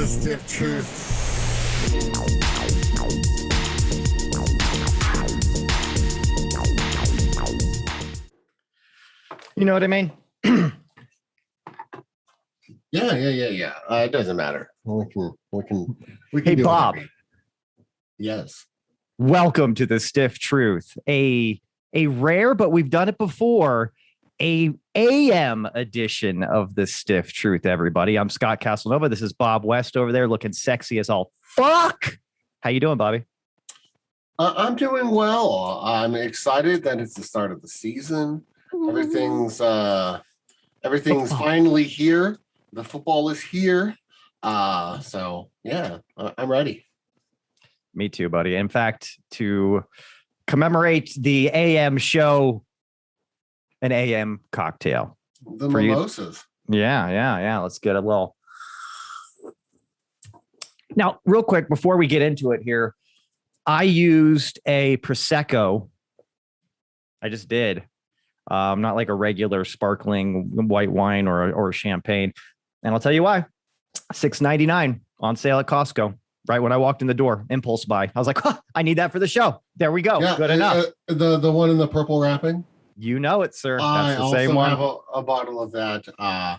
the stiff truth. You know what I mean? Yeah. It doesn't matter. We can Hey, do Bob. whatever. Yes. Welcome to the Stiff Truth, a rare, but we've done it before, a AM edition of the Stiff Truth, everybody. I'm Scott Casanova. This is Bob West over there looking sexy as all fuck. How you doing, Bobby? I'm doing well. I'm excited that it's the start of the season. Everything's finally here. The football is here. So yeah, I'm ready. Me too, buddy. In fact, to commemorate the AM show, an AM cocktail. The Manmosas. Yeah. Let's get a little. Now, real quick, before we get into it here, I used a Prosecco. I just did. Not like a regular sparkling white wine or champagne. And I'll tell you why. $6.99 on sale at Costco. Right when I walked in the door, impulse buy. I was like, I need that for the show. There we go. Yeah, good enough. The one in the purple wrapping. You know it, sir. That's the same one. I also have a bottle of that. I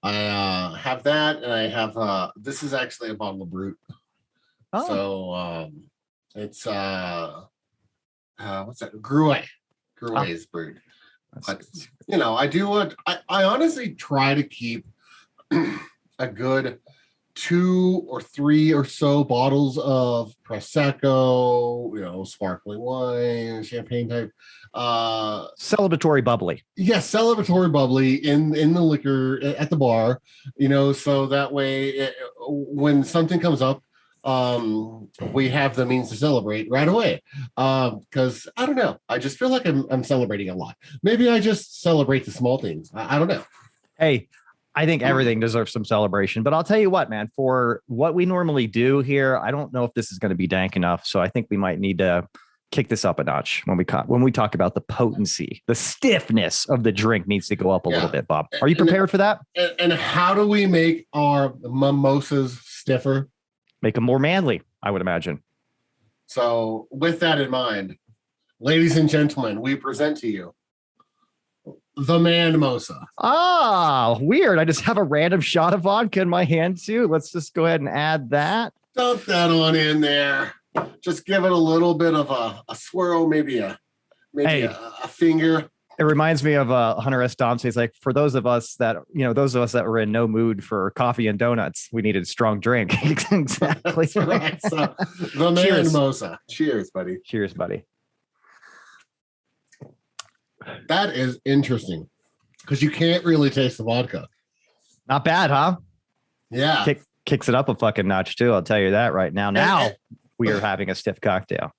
have that, and I have this is actually a bottle of Brut. Oh. So it's what's that? Gruet's Brut. But I do what I honestly try to keep a good 2 or 3 or so bottles of Prosecco, sparkling wine, champagne type. Celebratory bubbly. Yes, celebratory bubbly in the liquor at the bar, so that way when something comes up, we have the means to celebrate right away. Because I don't know, I just feel like I'm celebrating a lot. Maybe I just celebrate the small things. I don't know. Hey, I think everything deserves some celebration, but I'll tell you what, man, for what we normally do here, I don't know if this is going to be dank enough. So I think we might need to kick this up a notch when we talk about the potency, the stiffness of the drink needs to go up a little bit, Bob. Are you prepared for that? And how do we make our mimosas stiffer? Make them more manly, I would imagine. So with that in mind, ladies and gentlemen, we present to you the Manmosa. Ah, weird. I just have a random shot of vodka in my hand too. Let's just go ahead and add that. Dump that on in there. Just give it a little bit of a swirl, maybe a finger. It reminds me of Hunter S. Thompson. He's like, for those of us that were in no mood for coffee and donuts, we needed a strong drink. Exactly. That's right. So the Manmosa. Cheers, buddy. Cheers, buddy. That is interesting because you can't really taste the vodka. Not bad, huh? Yeah. Kicks it up a fucking notch too. I'll tell you that right now. Now we are having a stiff cocktail.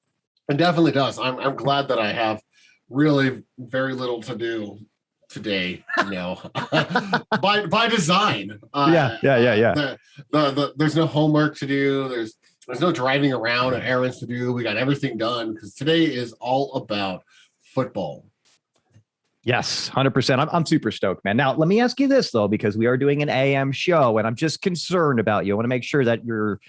It definitely does. I'm glad that I have really very little to do today, by design. Yeah. There's no homework to do. There's no driving around and errands to do. We got everything done because today is all about football. Yes, 100%. I'm super stoked, man. Now, let me ask you this, though, because we are doing an AM show, and I'm just concerned about you. I want to make sure that your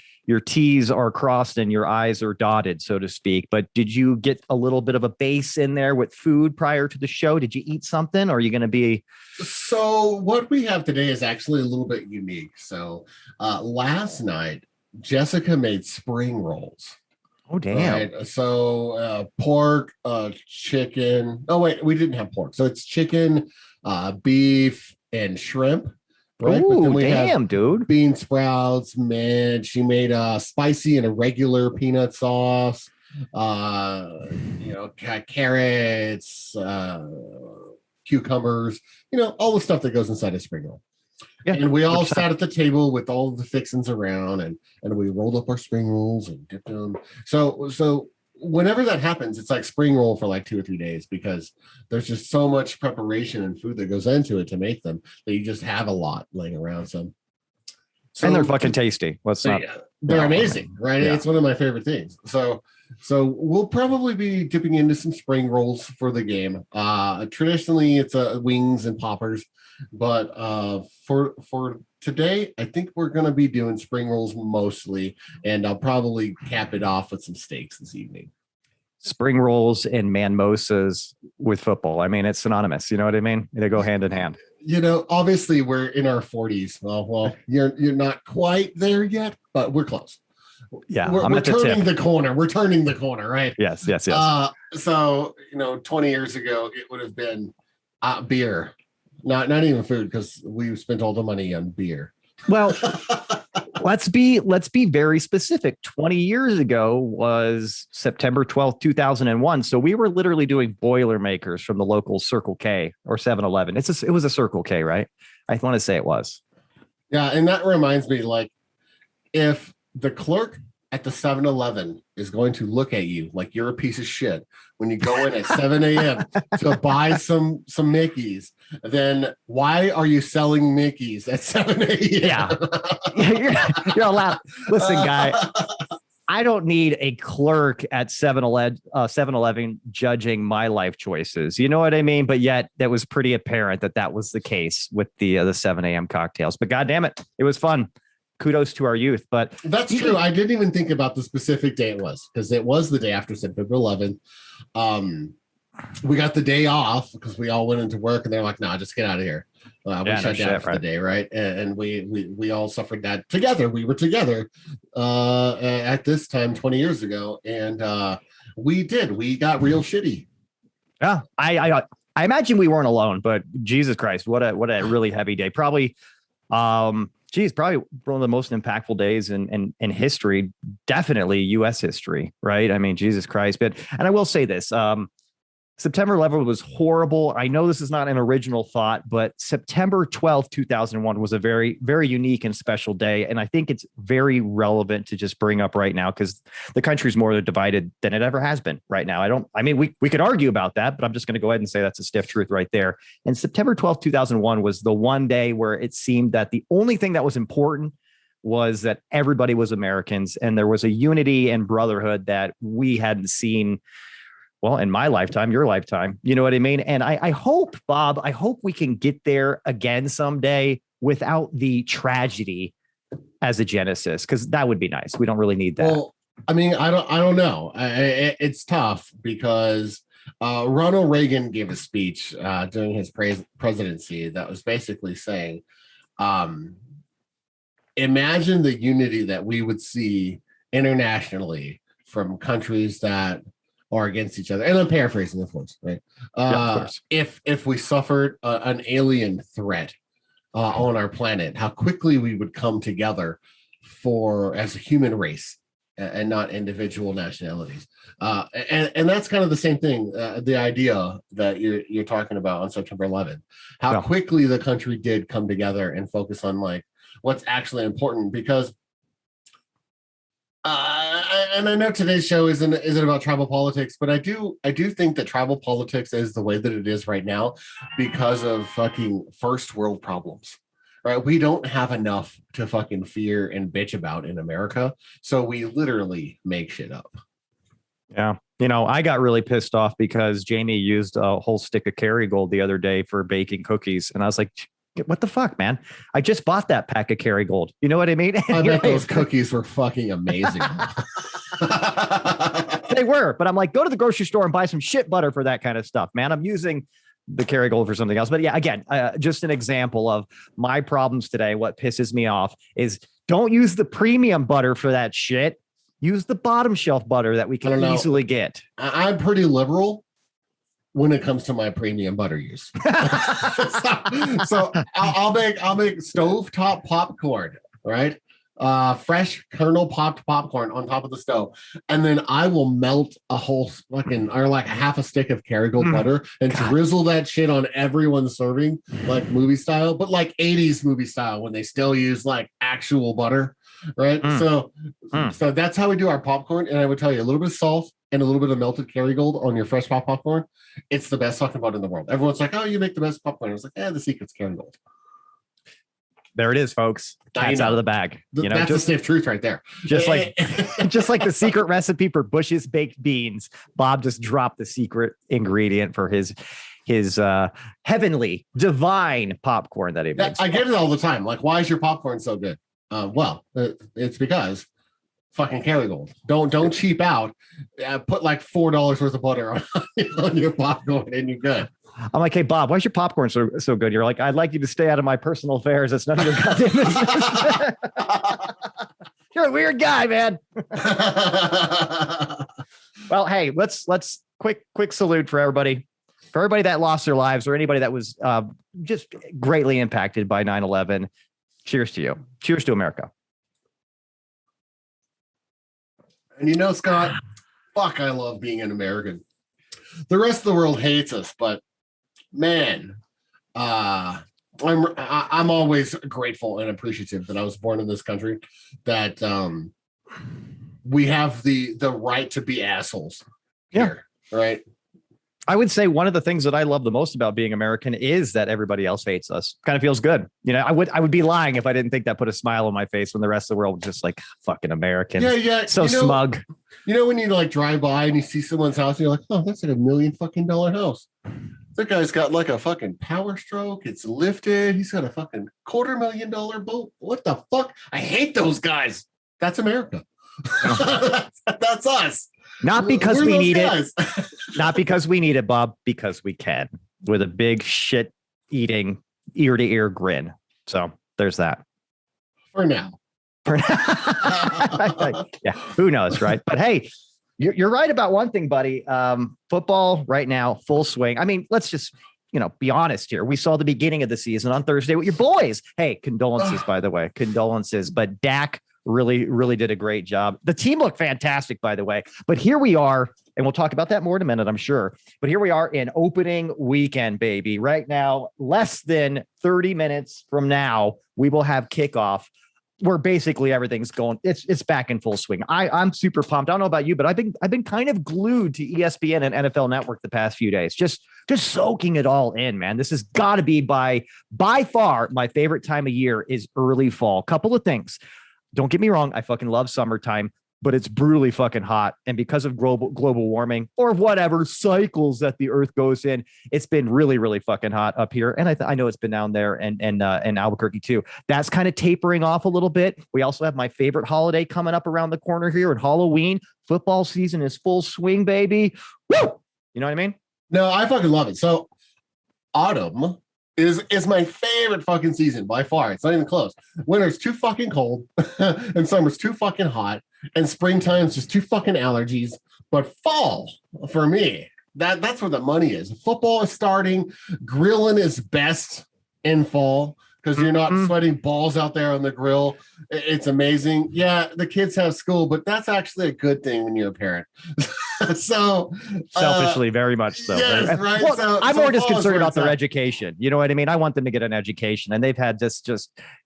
T's are crossed and your I's are dotted, so to speak. But did you get a little bit of a base in there with food prior to the show? Did you eat something, or are you going to be... So what we have today is actually a little bit unique. So last night, Jessica made spring rolls. Oh, damn. Right? So pork, chicken. Oh, wait, we didn't have pork. So it's chicken, beef, and shrimp. Right? Oh, damn, dude. Bean sprouts, man. She made spicy and a regular peanut sauce. Carrots, cucumbers, all the stuff that goes inside a spring roll. Yeah, and we all 100%. Sat at the table with all the fixings around, and we rolled up our spring rolls and dipped them. So whenever that happens, it's like spring roll for like 2 or 3 days because there's just so much preparation and food that goes into it to make them that you just have a lot laying around. So and they're fucking tasty. They're amazing, right? Yeah. It's one of my favorite things. So So we'll probably be dipping into some spring rolls for the game. Traditionally, it's wings and poppers, but for today, I think we're going to be doing spring rolls mostly, and I'll probably cap it off with some steaks this evening. Spring rolls and Manmosas with football. I mean, it's synonymous. You know what I mean? They go hand in hand. Obviously, we're in our 40s. Well, you're not quite there yet, but we're close. Yeah, we're turning the corner. We're turning the corner, right? Yes. So 20 years ago, it would have been beer, not even food, because we spent all the money on beer. Well, let's be very specific. 20 years ago was September 12th, 2001. So we were literally doing Boilermakers from the local Circle K or 7-Eleven. It was a Circle K, right? I want to say it was. Yeah, and that reminds me, like, if the clerk at the 7-Eleven is going to look at you like you're a piece of shit when you go in at 7 a.m. to buy some Mickeys, then why are you selling Mickeys at 7 a.m.? Yeah. You're allowed. Listen, guy, I don't need a clerk at 7-Eleven judging my life choices. You know what I mean? But yet that was pretty apparent that was the case with the 7 a.m. cocktails. But God damn it, it was fun. Kudos to our youth. But that's true. I didn't even think about the specific day it was, because it was the day after September 11th. We got the day off because we all went into work, and they're like, "No, just get out of here." We shut down for the day, right? And we all suffered that together. We were together at this time 20 years ago, and we got real shitty. Yeah, I imagine we weren't alone, but Jesus Christ, what a really heavy day. Probably probably one of the most impactful days in history, definitely U.S. history, right? I mean, Jesus Christ. And I will say this, September 11th was horrible. I know this is not an original thought, but September 12th, 2001 was a very, very unique and special day. And I think it's very relevant to just bring up right now, because the country's more divided than it ever has been right now. We could argue about that, but I'm just going to go ahead and say that's a stiff truth right there. And September 12th, 2001 was the one day where it seemed that the only thing that was important was that everybody was Americans, and there was a unity and brotherhood that we hadn't seen, well, in my lifetime, your lifetime, you know what I mean? And I hope, Bob, we can get there again someday without the tragedy as a genesis, because that would be nice. We don't really need that. Well, I mean, I don't know. It's tough because Ronald Reagan gave a speech during his presidency that was basically saying, imagine the unity that we would see internationally from countries that are against each other. And I'm paraphrasing, of course, right? Of course. If we suffered an alien threat on our planet, how quickly we would come together as a human race and not individual nationalities. And that's kind of the same thing, the idea that you're talking about on September 11th, how quickly the country did come together and focus on like what's actually important, because and I know today's show isn't about tribal politics, but I do think that tribal politics is the way that it is right now because of fucking first world problems, right? We don't have enough to fucking fear and bitch about in America, so we literally make shit up. Yeah. I got really pissed off because Jamie used a whole stick of Kerrygold the other day for baking cookies. And I was like, what the fuck, man? I just bought that pack of Kerrygold. You know what I mean? I bet those cookies were fucking amazing. They were, but I'm like, go to the grocery store and buy some shit butter for that kind of stuff, man. I'm using the Kerrygold for something else. But yeah, again, just an example of my problems today. What pisses me off is don't use the premium butter for that shit. Use the bottom shelf butter that we can easily get. I'm pretty liberal when it comes to my premium butter use. so I'll make stovetop popcorn, right? Fresh kernel popped popcorn on top of the stove, and then I will melt a whole like half a stick of Kerrygold butter and drizzle that shit on everyone's serving, like movie style, but like 80s movie style when they still use like actual butter, right? So that's how we do our popcorn. And I would tell you, a little bit of salt and a little bit of melted Kerrygold on your fresh popcorn, it's the best fucking butter in the world. Everyone's like, "Oh, you make the best popcorn." I was like, "The secret's Kerrygold." There it is, folks. Cat's out of the bag. That's the stiff truth right there. Just like the secret recipe for Bush's baked beans. Bob just dropped the secret ingredient for his heavenly, divine popcorn that he makes. I get it all the time. Like, why is your popcorn so good? It's because fucking Kerrygold. Don't cheap out. Put like $4 worth of butter on your popcorn, and you're good. I'm like, hey, Bob, why is your popcorn so good? You're like, I'd like you to stay out of my personal affairs. That's none of your goddamn business. You're a weird guy, man. Well, hey, let's quick salute for everybody. For everybody that lost their lives or anybody that was just greatly impacted by 9/11. Cheers to you. Cheers to America. And Scott, fuck, I love being an American. The rest of the world hates us, but man, I'm always grateful and appreciative that I was born in this country, that we have the right to be assholes. Here, right? I would say one of the things that I love the most about being American is that everybody else hates us. Kind of feels good. I would be lying if I didn't think that put a smile on my face when the rest of the world was just like, fucking Americans. Yeah. So smug. When you like drive by and you see someone's house and you're like, oh, that's like $1 million house. That guy's got like a fucking Power Stroke. It's lifted. He's got a fucking $250,000 boat. What the fuck? I hate those guys. That's America. That's us. Not because we need it. Not because we need it, Bob, because we can, with a big shit eating ear to ear grin. So there's that. For now. Yeah, who knows, right? But hey, you're right about one thing, buddy. Football right now, full swing. I mean, let's just be honest here. We saw the beginning of the season on Thursday with your boys. Hey, condolences, by the way, condolences. But Dak really did a great job. The team looked fantastic, by the way. But here we are, and we'll talk about that more in a minute, I'm sure. But here we are in opening weekend, baby. Right now, less than 30 minutes from now, we will have kickoff, where basically everything's going. It's back in full swing. I'm super pumped. I don't know about you, but I've been kind of glued to ESPN and NFL Network the past few days, just soaking it all in, man. This has got to be by far my favorite time of year is early fall. Couple of things. Don't get me wrong. I fucking love summertime, but it's brutally fucking hot. And because of global warming or whatever cycles that the earth goes in, it's been really fucking hot up here. And I know it's been down there and Albuquerque too. That's kind of tapering off a little bit. We also have my favorite holiday coming up around the corner here, and Halloween. Football season is full swing, baby. Woo! You know what I mean? No, I fucking love it. So autumn is my favorite fucking season by far. It's not even close. Winter's too fucking cold and summer's too fucking hot and springtime's just too fucking allergies. But fall, for me, that's where the money is. Football is starting. Grilling is best in fall because you're not sweating balls out there on the grill. It's amazing. Yeah, the kids have school, but that's actually a good thing when you're a parent. So selfishly, very much so. Yes, right. Well, I'm more just concerned about their education. You know what I mean? I want them to get an education, and they've had just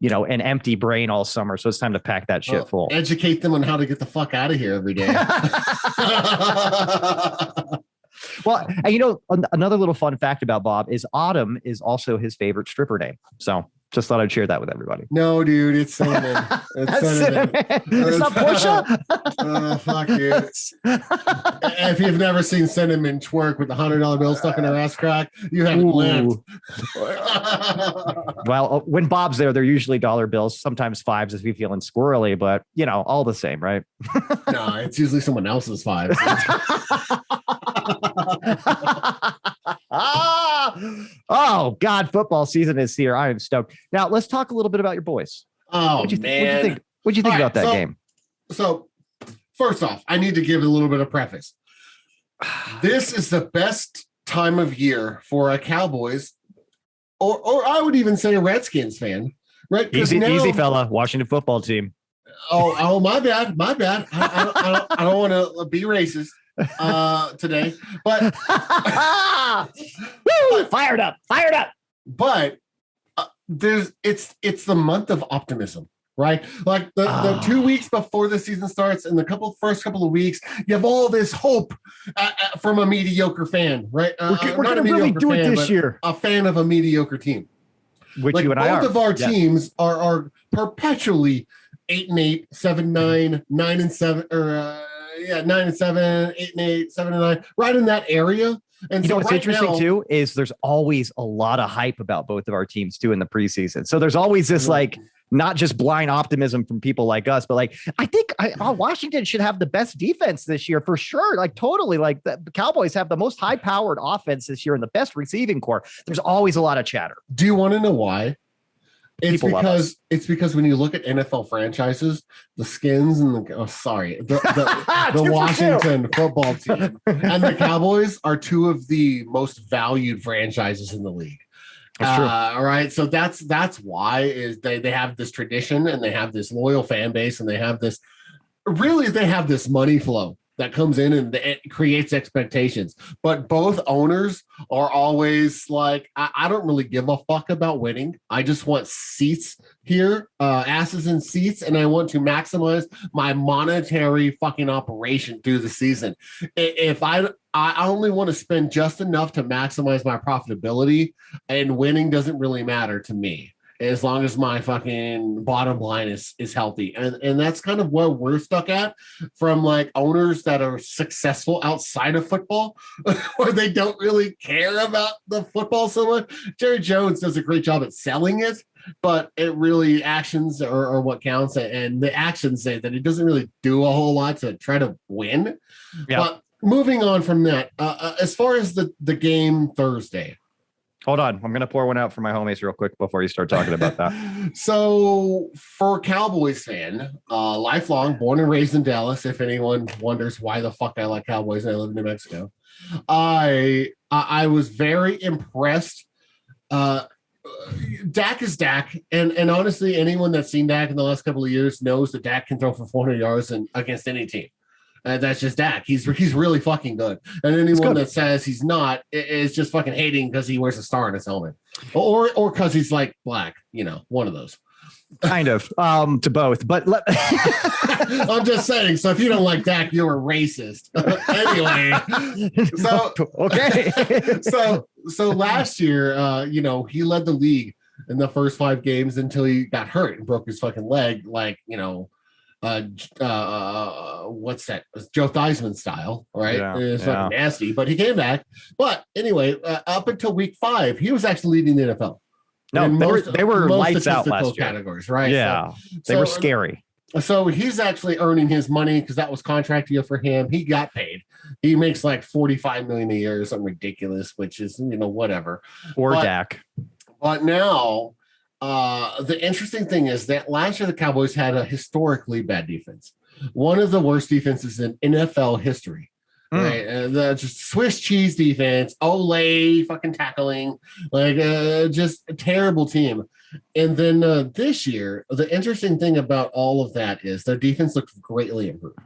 an empty brain all summer. So it's time to pack that shit full. Educate them on how to get the fuck out of here every day. Well, and another little fun fact about Bob is Autumn is also his favorite stripper name. So just thought I'd share that with everybody. No, dude, it's Cinnamon. It's not Portia. Oh, fuck you. If you've never seen Cinnamon twerk with the $100 bill stuck in her ass crack, you haven't lived. Well, when Bob's there, they're usually dollar bills, sometimes fives if you're feeling squirrely, but all the same, right? No, it's usually someone else's fives. Oh God, football season is here. I am stoked. Now let's talk a little bit about your boys. Oh, what'd you think? What'd you think about that game? So first off, I need to give a little bit of preface. This is the best time of year for a Cowboys, or I would even say a Redskins fan, right? Easy fella, Washington football team. Oh, my bad. I don't want to be racist today, but fired up. But it's the month of optimism, right? Like the 2 weeks before the season starts and the first couple of weeks, you have all this hope from a mediocre fan, right? We're going to really do it this year. A fan of a mediocre team. Which like you and I are. Both of our Yes. teams are perpetually 8-8, 7-9, 9-7, or 9-7, 8-8, 7-9, right in that area. And You know so what's right interesting now, too is there's always a lot of hype about both of our teams too in the preseason. So there's always this like not just blind optimism from people like us, but like I think Washington should have the best defense this year for sure. Like totally, like the Cowboys have the most high-powered offense this year and the best receiving core. There's always a lot of chatter. do you want to know why? People love us. It's because when you look at NFL franchises, the Skins and the Two for Washington football team and the Cowboys are two of the most valued franchises in the league. That's true. All right, so that's why is they have this tradition and they have this loyal fan base and they have this money flow that comes in and it creates expectations. But both owners are always like, I don't really give a fuck about winning. I just want seats here, asses in seats, and I want to maximize my monetary fucking operation through the season. If I only want to spend just enough to maximize my profitability, and winning doesn't really matter to me, as long as my fucking bottom line is healthy. And that's kind of where we're stuck at from like owners that are successful outside of football, where they don't really care about the football so much. Jerry Jones does a great job at selling it, but it really actions are what counts. And the actions say that it doesn't really do a whole lot to try to win. Yeah. But moving on from that, as far as the game Thursday, Hold on. I'm going to pour one out for my homies real quick before you start talking about that. So for Cowboys fan, lifelong, born and raised in Dallas, if anyone wonders why the fuck I like Cowboys and I live in New Mexico, I was very impressed. Dak is Dak. And honestly, anyone that's seen Dak in the last couple of years knows that Dak can throw for 400 yards against any team. That's just Dak. He's really fucking good. And anyone that says he's not is just fucking hating because he wears a star on his helmet, or because he's like black. You know, one of those. Kind of to both, but I'm just saying. So if you don't like Dak, you're a racist. Anyway, so okay. so last year, he led the league in the first 5 games until he got hurt and broke his fucking leg. Like, what's that? Joe Theismann style, right? Yeah, It's fucking nasty, but he came back. But anyway, up until week 5, he was actually leading the NFL. No, they were lights out last year. Categories, right? Yeah, they were scary. So he's actually earning his money because that was contract year for him. He got paid. He makes like $45 million a year, something ridiculous, which is whatever. Or Dak. But now, the interesting thing is that last year the Cowboys had a historically bad defense, one of the worst defenses in NFL history. Right, the just Swiss cheese defense, Olay fucking tackling, like just a terrible team. And then this year, the interesting thing about all of that is their defense looks greatly improved.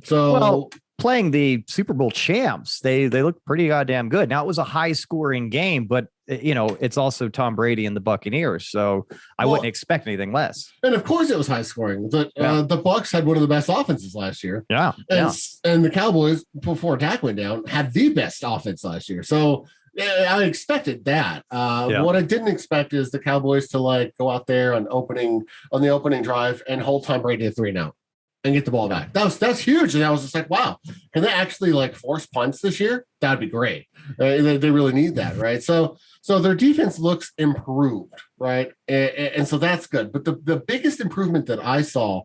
So, playing the Super Bowl champs, they look pretty goddamn good. Now it was a high scoring game, but it's also Tom Brady and the Buccaneers, so I wouldn't expect anything less. And of course, it was high scoring. The Bucks had one of the best offenses last year. Yeah, and the Cowboys, before Dak went down, had the best offense last year. So I expected that. What I didn't expect is the Cowboys to like go out there on the opening drive and hold Tom Brady to 3-and-out. And get the ball back. That's huge. And I was just like, wow, can they actually like force punts this year? That'd be great. They really need that, right? So their defense looks improved, right? And so that's good. But the biggest improvement that I saw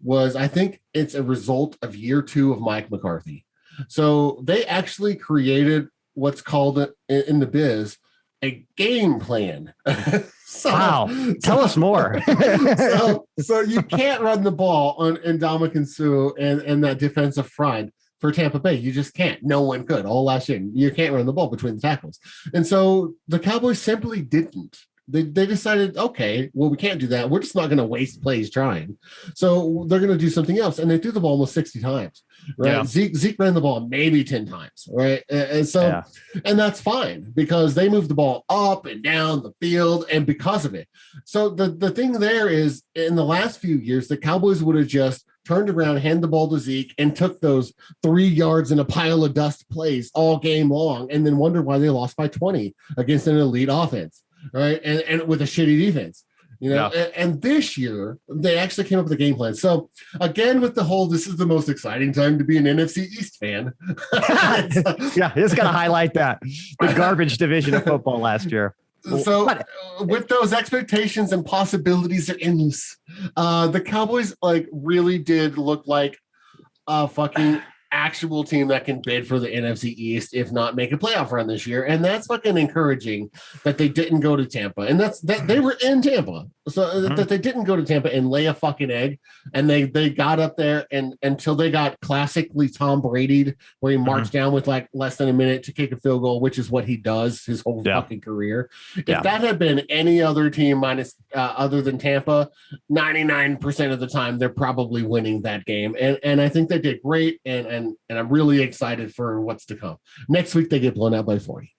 was, I think it's a result of year 2 of Mike McCarthy. So they actually created what's called in the biz a game plan. Wow. Tell us more. so you can't run the ball on Ndamukong Suh and that defensive front for Tampa Bay. You just can't. No one could all last year. You can't run the ball between the tackles. And so the Cowboys simply didn't. They decided, okay, well, we can't do that. We're just not going to waste plays trying. So they're going to do something else. And they threw the ball almost 60 times, right? Yeah. Zeke ran the ball maybe 10 times, right? And so, and that's fine because they moved the ball up and down the field and because of it. So the thing there is, in the last few years, the Cowboys would have just turned around, hand the ball to Zeke, and took those 3 yards in a pile of dust plays all game long and then wonder why they lost by 20 against an elite offense. right? And with a shitty defense. And this year they actually came up with a game plan. So again, with the whole, this is the most exciting time to be an NFC East fan. Just got to highlight that the garbage division of football last year. So with those expectations and possibilities are endless. The Cowboys really did look like a fucking actual team that can bid for the NFC East, if not make a playoff run this year. And that's fucking encouraging that they didn't go to Tampa. And that they were in Tampa. So that they didn't go to Tampa and lay a fucking egg. And they got up there and until they got classically Tom Brady'd, where he marched down with less than a minute to kick a field goal, which is what he does his whole fucking career. If that had been any other team minus other than Tampa, 99% of the time they're probably winning that game. And I think they did great. And I'm really excited for what's to come. Next week they get blown out by 40.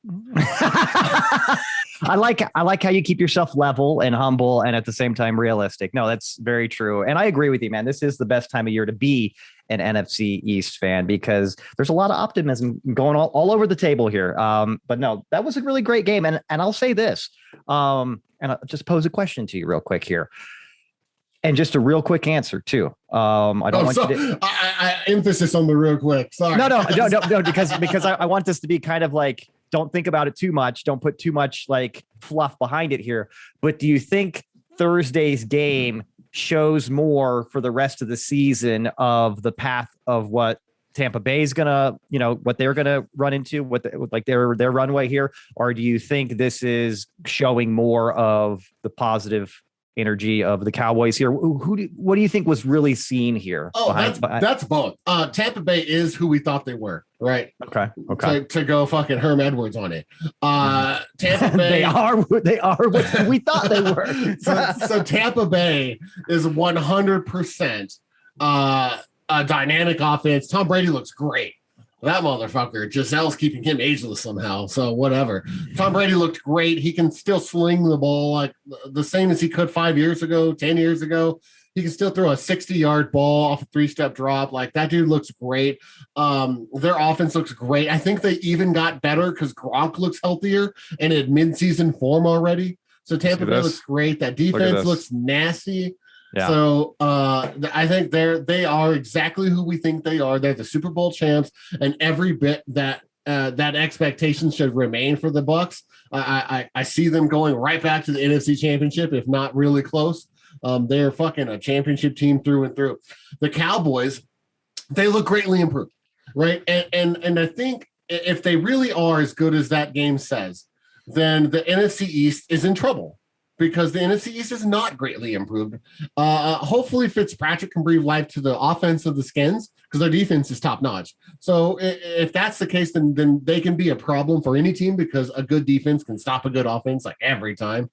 I like how you keep yourself level and humble and at the same time realistic. No, that's very true. And I agree with you, man. This is the best time of year to be an NFC East fan because there's a lot of optimism going all over the table here. But no, that was a really great game. And I'll say this, and I'll just pose a question to you real quick here. And just a real quick answer too. I don't want you to. I emphasis on the real quick. Sorry. No, because I want this to be kind of like, don't think about it too much. Don't put too much fluff behind it here. But do you think Thursday's game shows more for the rest of the season of the path of what Tampa Bay is gonna, what they're gonna run into, their runway here, or do you think this is showing more of the positive energy of the Cowboys here? What do you think was really seen here? Oh, that's both. Tampa Bay is who we thought they were, right? Okay. To go fucking Herm Edwards on it. Tampa Bay. they are what we thought they were. so Tampa Bay is 100% a dynamic offense. Tom Brady looks great. That motherfucker, Giselle's keeping him ageless somehow. So whatever. Tom Brady looked great. He can still sling the ball the same as he could 5 years ago, 10 years ago. He can still throw a 60-yard ball off a 3-step drop. That dude looks great. Their offense looks great. I think they even got better because Gronk looks healthier and in mid-season form already. So Tampa Bay looks great. That defense looks nasty. Yeah. So I think they are exactly who we think they are. They're the Super Bowl champs, and every bit that expectation should remain for the Bucs. I see them going right back to the NFC Championship, if not really close. They're fucking a championship team through and through. The Cowboys, they look greatly improved, right? And I think if they really are as good as that game says, then the NFC East is in trouble. Because the NFC East is not greatly improved. Hopefully Fitzpatrick can breathe life to the offense of the Skins because their defense is top notch. So if that's the case, then they can be a problem for any team because a good defense can stop a good offense every time.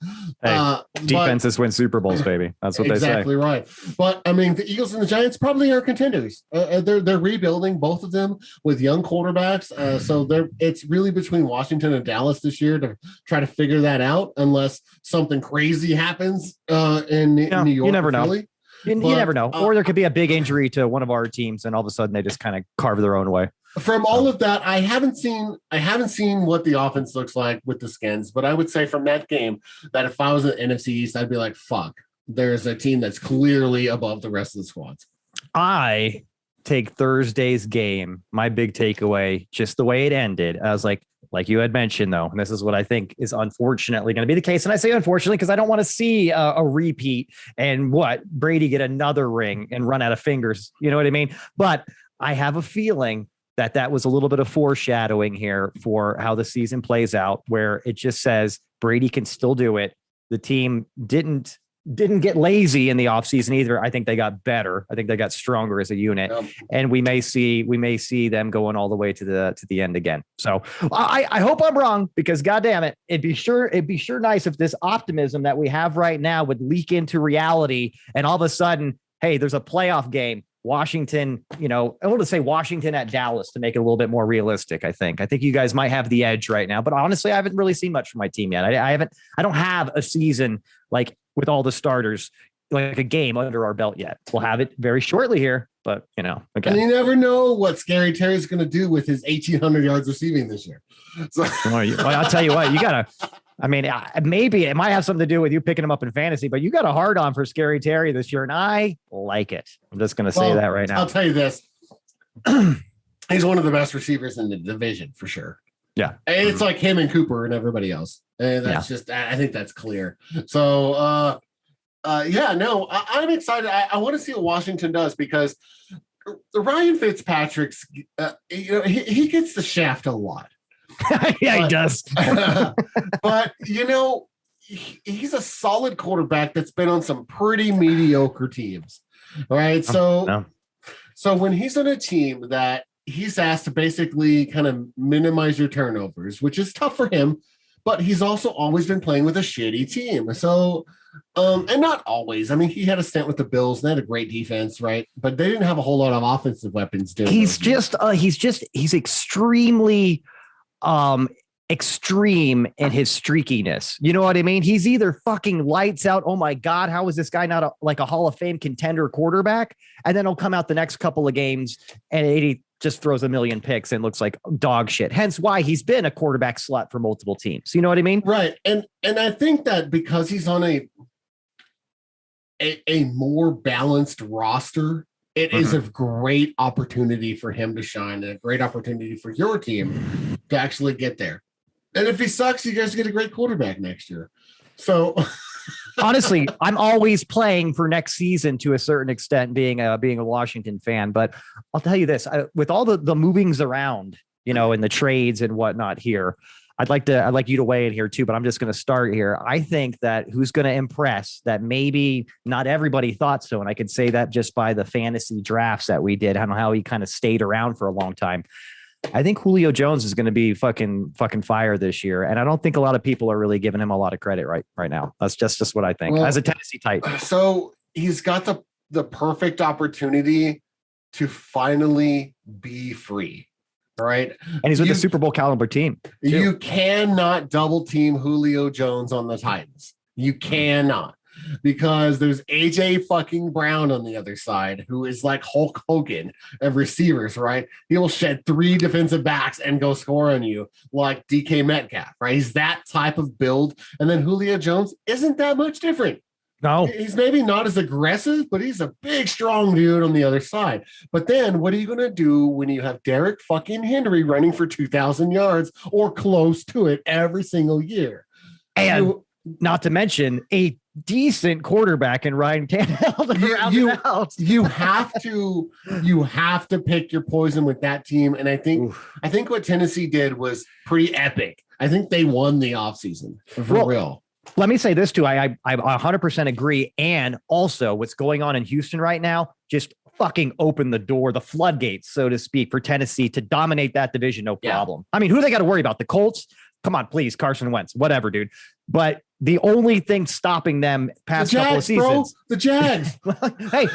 Defenses win Super Bowls, baby. That's what they say. Exactly right. But I mean, the Eagles and the Giants probably are contenders. They're rebuilding, both of them with young quarterbacks. So it's really between Washington and Dallas this year to try to figure that out, unless something crazy happens in New York. You never know. Philly. You never know. Or there could be a big injury to one of our teams, and all of a sudden they just kind of carve their own way. From all of that, I haven't seen what the offense looks like with the Skins, but I would say from that game that if I was at NFC East, I'd be like, fuck, there's a team that's clearly above the rest of the squads. I take Thursday's game, my big takeaway, just the way it ended. I was like you had mentioned, though, and this is what I think is unfortunately going to be the case. And I say unfortunately because I don't want to see a repeat and Brady get another ring and run out of fingers. You know what I mean? But I have a feeling that was a little bit of foreshadowing here for how the season plays out, where it just says Brady can still do it. The team didn't get lazy in the offseason either. I think they got better. I think they got stronger as a unit, and we may see them going all the way to the end again. So I hope I'm wrong, because goddamn it, it'd be sure nice if this optimism that we have right now would leak into reality, and all of a sudden, hey, there's a playoff game. Washington, I want to say Washington at Dallas to make it a little bit more realistic. I think you guys might have the edge right now, but honestly, I haven't really seen much from my team yet. I don't have a season with all the starters, like a game under our belt yet. We'll have it very shortly here, but again. And you never know what Scary Terry's going to do with his 1,800 yards receiving this year. So. I'll tell you what, you gotta I mean, maybe it might have something to do with you picking him up in fantasy, but you got a hard on for Scary Terry this year, and I like it. I'm just going to say that right now. I'll tell you this. He's one of the best receivers in the division for sure. Yeah. And it's like him and Cooper and everybody else. And that's I think that's clear. So, I'm excited. I want to see what Washington does because Ryan Fitzpatrick's, he gets the shaft a lot. He does. But, he's a solid quarterback that's been on some pretty mediocre teams. All right. So when he's on a team that he's asked to basically kind of minimize your turnovers, which is tough for him, but he's also always been playing with a shitty team. So, and not always. I mean, he had a stint with the Bills. They had a great defense, right? But they didn't have a whole lot of offensive weapons. He's extremely extreme in his streakiness. You know what I mean? He's either fucking lights out. Oh my God, how is this guy not a Hall of Fame contender quarterback? And then he'll come out the next couple of games and he just throws a million picks and looks like dog shit. Hence why he's been a quarterback slut for multiple teams. You know what I mean? Right. And I think that because he's on a more balanced roster, it is a great opportunity for him to shine and a great opportunity for your team to actually get there. And if he sucks, you guys get a great quarterback next year. So honestly, I'm always playing for next season to a certain extent, being a Washington fan. But I'll tell you this, with all the movings around, and the trades and whatnot here, I'd like you to weigh in here too, but I'm just going to start here. I think that who's going to impress that maybe not everybody thought so. And I could say that just by the fantasy drafts that we did, I don't know how he kind of stayed around for a long time. I think Julio Jones is going to be fucking fire this year. And I don't think a lot of people are really giving him a lot of credit right now. That's just what I think as a Tennessee Titan. So he's got the perfect opportunity to finally be free. All right. And he's with the Super Bowl caliber team. You cannot double team Julio Jones on the Titans. You cannot. Because there's AJ fucking Brown on the other side, who is like Hulk Hogan of receivers, right? He will shed 3 defensive backs and go score on you like DK Metcalf, right? He's that type of build. And then Julio Jones isn't that much different. No, he's maybe not as aggressive, but he's a big, strong dude on the other side. But then what are you going to do when you have Derek fucking Henry running for 2,000 yards or close to it every single year? And not to mention a decent quarterback in Ryan Tannehill. You have to pick your poison with that team. And I think what Tennessee did was pretty epic. I think they won the offseason for real. Let me say this too. I 100% agree. And also what's going on in Houston right now, just fucking open the door, the floodgates, so to speak, for Tennessee to dominate that division. No problem. I mean, who do they got to worry about? The Colts? Come on, please. Carson Wentz, whatever, dude. But the only thing stopping them past couple of seasons, the Jags. hey,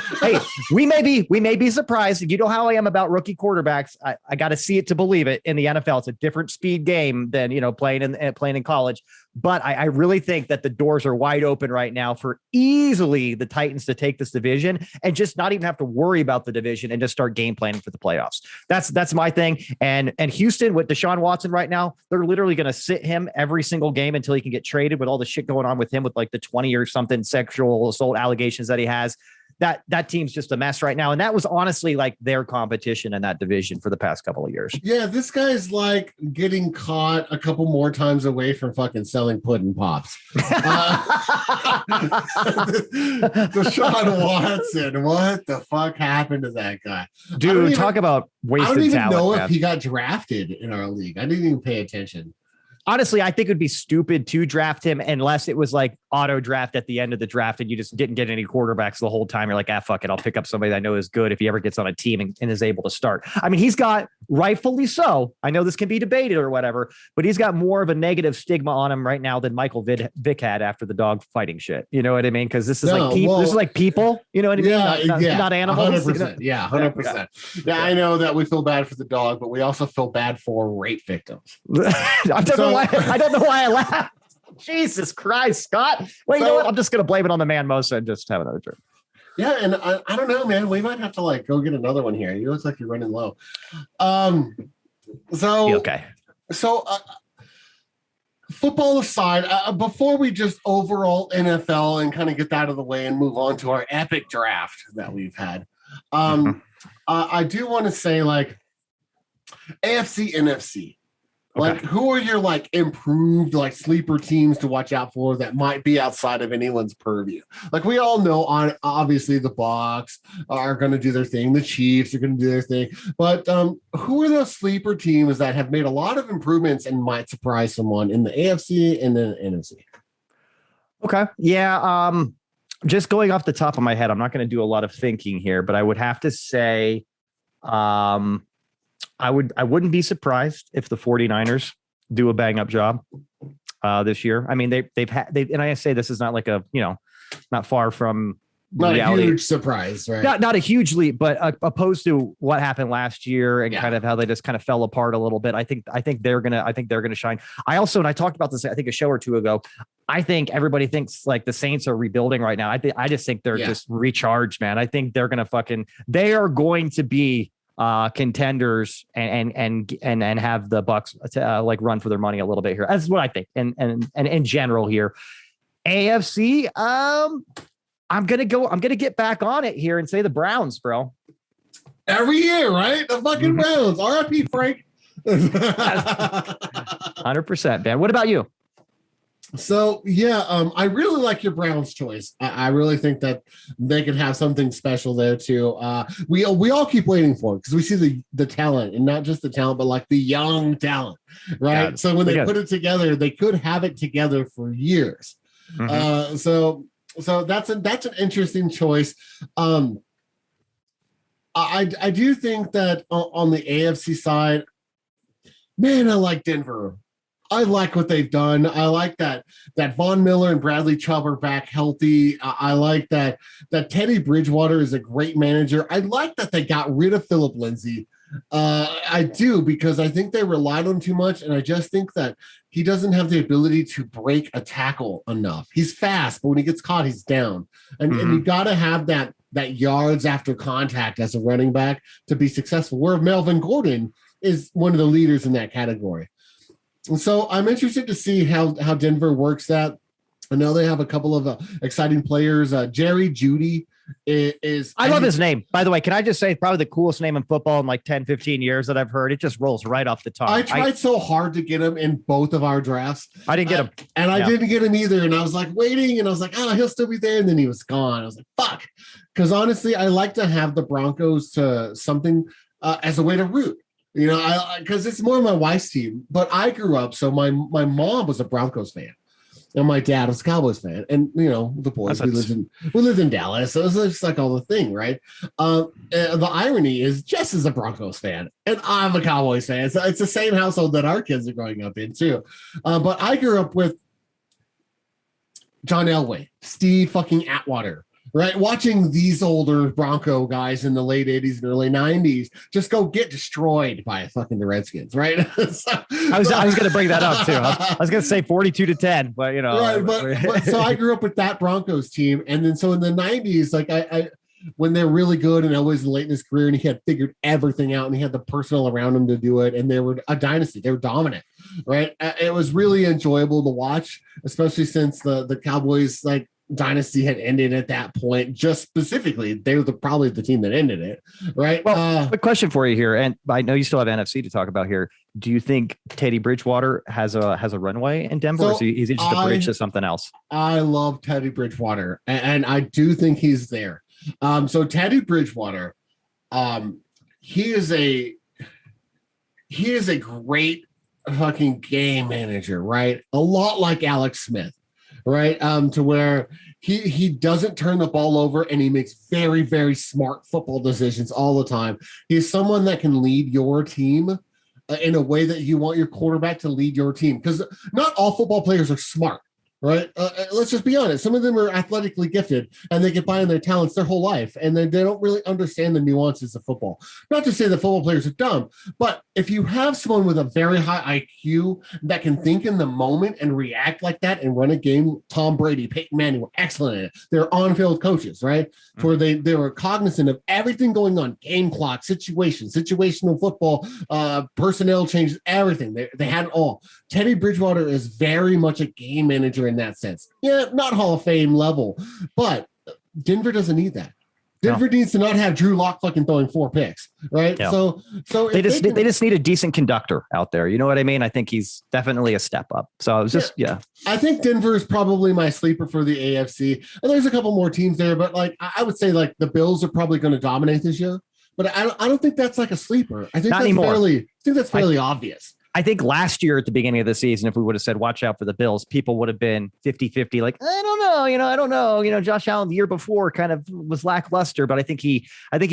we may be surprised. You know how I am about rookie quarterbacks. I got to see it to believe it in the NFL. It's a different speed game than, playing in college. But I really think that the doors are wide open right now for easily the Titans to take this division and just not even have to worry about the division and just start game planning for the playoffs. That's my thing. And Houston with Deshaun Watson right now, they're literally going to sit him every single game until he can get traded with all the shit going on with him with like the 20 or something sexual assault allegations that he has. That team's just a mess right now. And that was honestly like their competition in that division for the past couple of years. Yeah, this guy's like getting caught a couple more times away from fucking selling pudding pops. Deshaun Watson, what the fuck happened to that guy? Dude, talk about wasted talent. I don't even know if he got drafted in our league. I didn't even pay attention. Honestly, I think it would be stupid to draft him unless it was like auto draft at the end of the draft and you just didn't get any quarterbacks the whole time. You're like, fuck it. I'll pick up somebody that I know is good if he ever gets on a team and is able to start. I mean, he's got, rightfully so, I know this can be debated or whatever, but he's got more of a negative stigma on him right now than Michael Vick had after the dog fighting shit. You know what I mean? Because this is this is like people. You know what I mean? Not animals. 100%. Yeah, 100%. Yeah, I know that we feel bad for the dog, but we also feel bad for rape victims. I don't know why I laughed. Jesus Christ, Scott. Wait, you know what? I'm just going to blame it on the Manmosa and just have another drink. Yeah, and I don't know, man. We might have to like go get another one here. You look like you're running low. football aside, before we just overall NFL and kind of get that out of the way and move on to our epic draft that we've had, I do want to say like AFC, NFC. Like, who are your like improved like sleeper teams to watch out for that might be outside of anyone's purview? Like we all know, on obviously the Bucs are going to do their thing, the Chiefs are going to do their thing, but who are those sleeper teams that have made a lot of improvements and might surprise someone in the AFC and the NFC? Okay, yeah. Just going off the top of my head, I'm not going to do a lot of thinking here, but I would have to say, I wouldn't be surprised if the 49ers do a bang up job this year. I mean, and I say this is not like a, not far from not reality. A huge surprise, right? Not a huge leap, but opposed to what happened last year and kind of how they just kind of fell apart a little bit. I think they're gonna shine. I talked about this, I think a show or two ago. I think everybody thinks like the Saints are rebuilding right now. I just think they're just recharged, man. I think they are going to be contenders and have the Bucs like run for their money a little bit here. That's what I think. And in general here, AFC, I'm gonna get back on it here and say the Browns, bro. Every year, right? The fucking Browns. R.I.P. Frank. 100%, man. What about you? So I really like your Browns choice. I really think that they could have something special there too. We all keep waiting for it because we see the talent, and not just the talent, but like the young talent, right? Yeah, so when they put it together, they could have it together for years. So that's an interesting choice. I do think that on the AFC side, man, I like Denver. I like what they've done. I like that Von Miller and Bradley Chubb are back healthy. I like that Teddy Bridgewater is a great manager. I like that they got rid of Philip Lindsay. I do, because I think they relied on too much, and I just think that he doesn't have the ability to break a tackle enough. He's fast, but when he gets caught, he's down. And you got to have that yards after contact as a running back to be successful, where Melvin Gordon is one of the leaders in that category. And so I'm interested to see how Denver works that. I know they have a couple of exciting players. Jerry Jeudy is. I love his name. By the way, can I just say probably the coolest name in football in like 10, 15 years that I've heard. It just rolls right off the tongue. I tried so hard to get him in both of our drafts. I didn't get him. And I didn't get him either. And I was like waiting, and I was like, he'll still be there. And then he was gone. I was like, fuck. Because honestly, I like to have the Broncos to something as a way to root. Because it's more my wife's team, but I grew up, so my mom was a Broncos fan, and my dad was a Cowboys fan, and the boys we lived in Dallas, so it's just like all the thing, right? The irony is Jess is a Broncos fan, and I'm a Cowboys fan, so it's the same household that our kids are growing up in too. But I grew up with John Elway, Steve fucking Atwater. Right, watching these older Bronco guys in the late 80s and early 90s just go get destroyed by fucking the Redskins, right? I was going to bring that up too. I was going to say 42-10, but right. But so I grew up with that Broncos team, and then so in the 90s, like I when they're really good, and Elway's late in his career, and he had figured everything out, and he had the personnel around him to do it, and they were a dynasty. They were dominant, right? It was really enjoyable to watch, especially since the Cowboys dynasty had ended at that point. Just specifically, they were probably the team that ended it, right? Well, quick question for you here, and I know you still have NFC to talk about here. Do you think Teddy Bridgewater has a runway in Denver, or is he just a bridge to something else? I love Teddy Bridgewater, and I do think he's there. So Teddy Bridgewater, he is a great fucking game manager, right? A lot like Alex Smith. Right. To where he doesn't turn the ball over, and he makes very, very smart football decisions all the time. He's someone that can lead your team in a way that you want your quarterback to lead your team, because not all football players are smart, right? Let's just be honest. Some of them are athletically gifted and they get by on their talents their whole life. And then they don't really understand the nuances of football. Not to say that football players are dumb, but if you have someone with a very high IQ that can think in the moment and react like that and run a game, Tom Brady, Peyton Manning were excellent at it. They're on-field coaches, right? Mm-hmm. Where they were cognizant of everything going on, game clock, situational football, personnel changes, everything. They had it all. Teddy Bridgewater is very much a game manager in that sense. Yeah, not Hall of Fame level, but Denver doesn't need that. Denver needs to not have Drew Lock fucking throwing 4 picks, right? Yeah. So they just need a decent conductor out there. You know what I mean? I think he's definitely a step up. So it was just I think Denver is probably my sleeper for the AFC. And there's a couple more teams there, but like I would say like the Bills are probably going to dominate this year. But I don't think that's like a sleeper. I think that's fairly obvious. I think last year at the beginning of the season, if we would have said, watch out for the Bills, people would have been 50-50. Like, I don't know. Josh Allen the year before kind of was lackluster, but I think he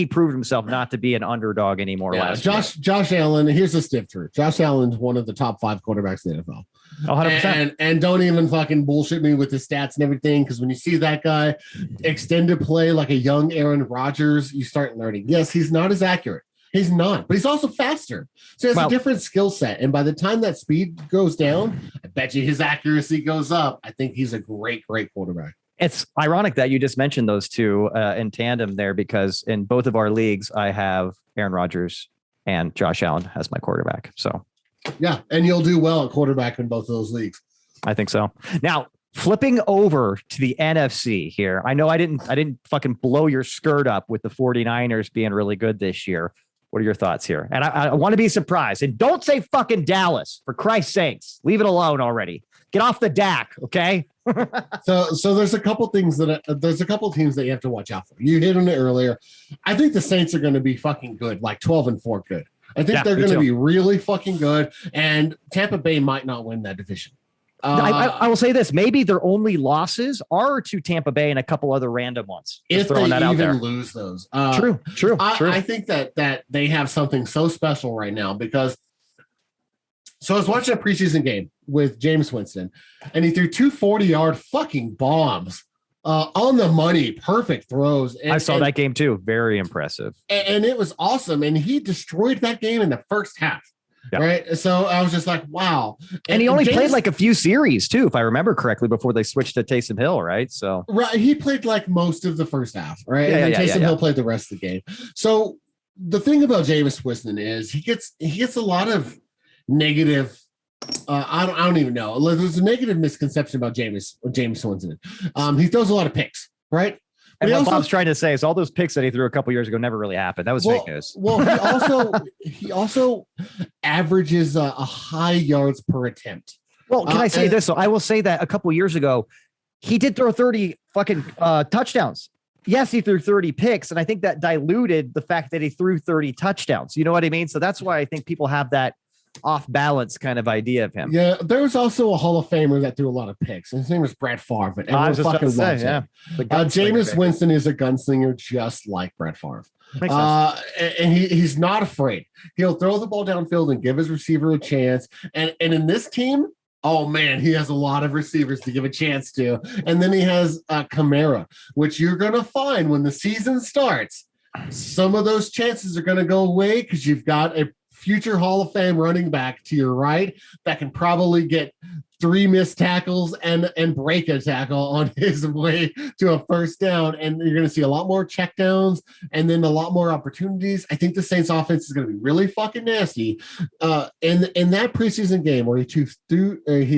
proved himself not to be an underdog anymore. Last year. Josh Allen, here's the stiff truth. Josh Allen's one of the top 5 quarterbacks in the NFL. 100%. And don't even fucking bullshit me with the stats and everything. Cause when you see that guy extended play like a young Aaron Rodgers, you start learning. Yes, he's not as accurate. He's not, but he's also faster. So he has a different skill set. And by the time that speed goes down, I bet you his accuracy goes up. I think he's a great quarterback. It's ironic that you just mentioned those two in tandem there, because in both of our leagues, I have Aaron Rodgers and Josh Allen as my quarterback. So, yeah. And you'll do well at quarterback in both of those leagues. I think so. Now, flipping over to the NFC here. I know I didn't fucking blow your skirt up with the 49ers being really good this year. What are your thoughts here? And I want to be surprised. And don't say fucking Dallas, for Christ's sakes. Leave it alone already. Get off the DAC, okay? So there's a couple things there's a couple teams that you have to watch out for. You hit on it earlier. I think the Saints are going to be fucking good, like 12-4 good. I think they're going to be really fucking good, and Tampa Bay might not win that division. I will say this: maybe their only losses are to Tampa Bay and a couple other random ones. If they even lose those, true. I think that they have something so special right now because. So I was watching a preseason game with Jameis Winston, and he threw 2 40-yard fucking bombs on the money, perfect throws. I saw that game too; very impressive, and it was awesome. And he destroyed that game in the first half. Yep. Right. So I was just like, wow. And he only played like a few series too, if I remember correctly, before they switched to Taysom Hill. Right. So he played like most of the first half. Right. And then Taysom Hill played the rest of the game. So the thing about Jameis Winston is he gets a lot of negative. I don't even know. There's a negative misconception about Jameis Winston. He throws a lot of picks. Right. And what Bob's trying to say is all those picks that he threw a couple years ago never really happened. That was fake news. Well, he also averages a high yards per attempt. Well, can I say this? So I will say that a couple years ago, he did throw 30 fucking touchdowns. Yes, he threw 30 picks, and I think that diluted the fact that he threw 30 touchdowns. You know what I mean? So that's why I think people have that off balance kind of idea of him. Yeah, there was also a Hall of Famer that threw a lot of picks. His name was Brett Favre, but everyone fucking loves him. Jameis Winston is a gunslinger just like Brett Favre. And he's not afraid. He'll throw the ball downfield and give his receiver a chance. And in this team, oh man, he has a lot of receivers to give a chance to. And then he has Kamara, which you're going to find when the season starts. Some of those chances are going to go away because you've got a future Hall of Fame running back to your right that can probably get 3 missed tackles and break a tackle on his way to a first down. And you're going to see a lot more checkdowns and then a lot more opportunities. I think the Saints offense is going to be really fucking nasty. In that preseason game where he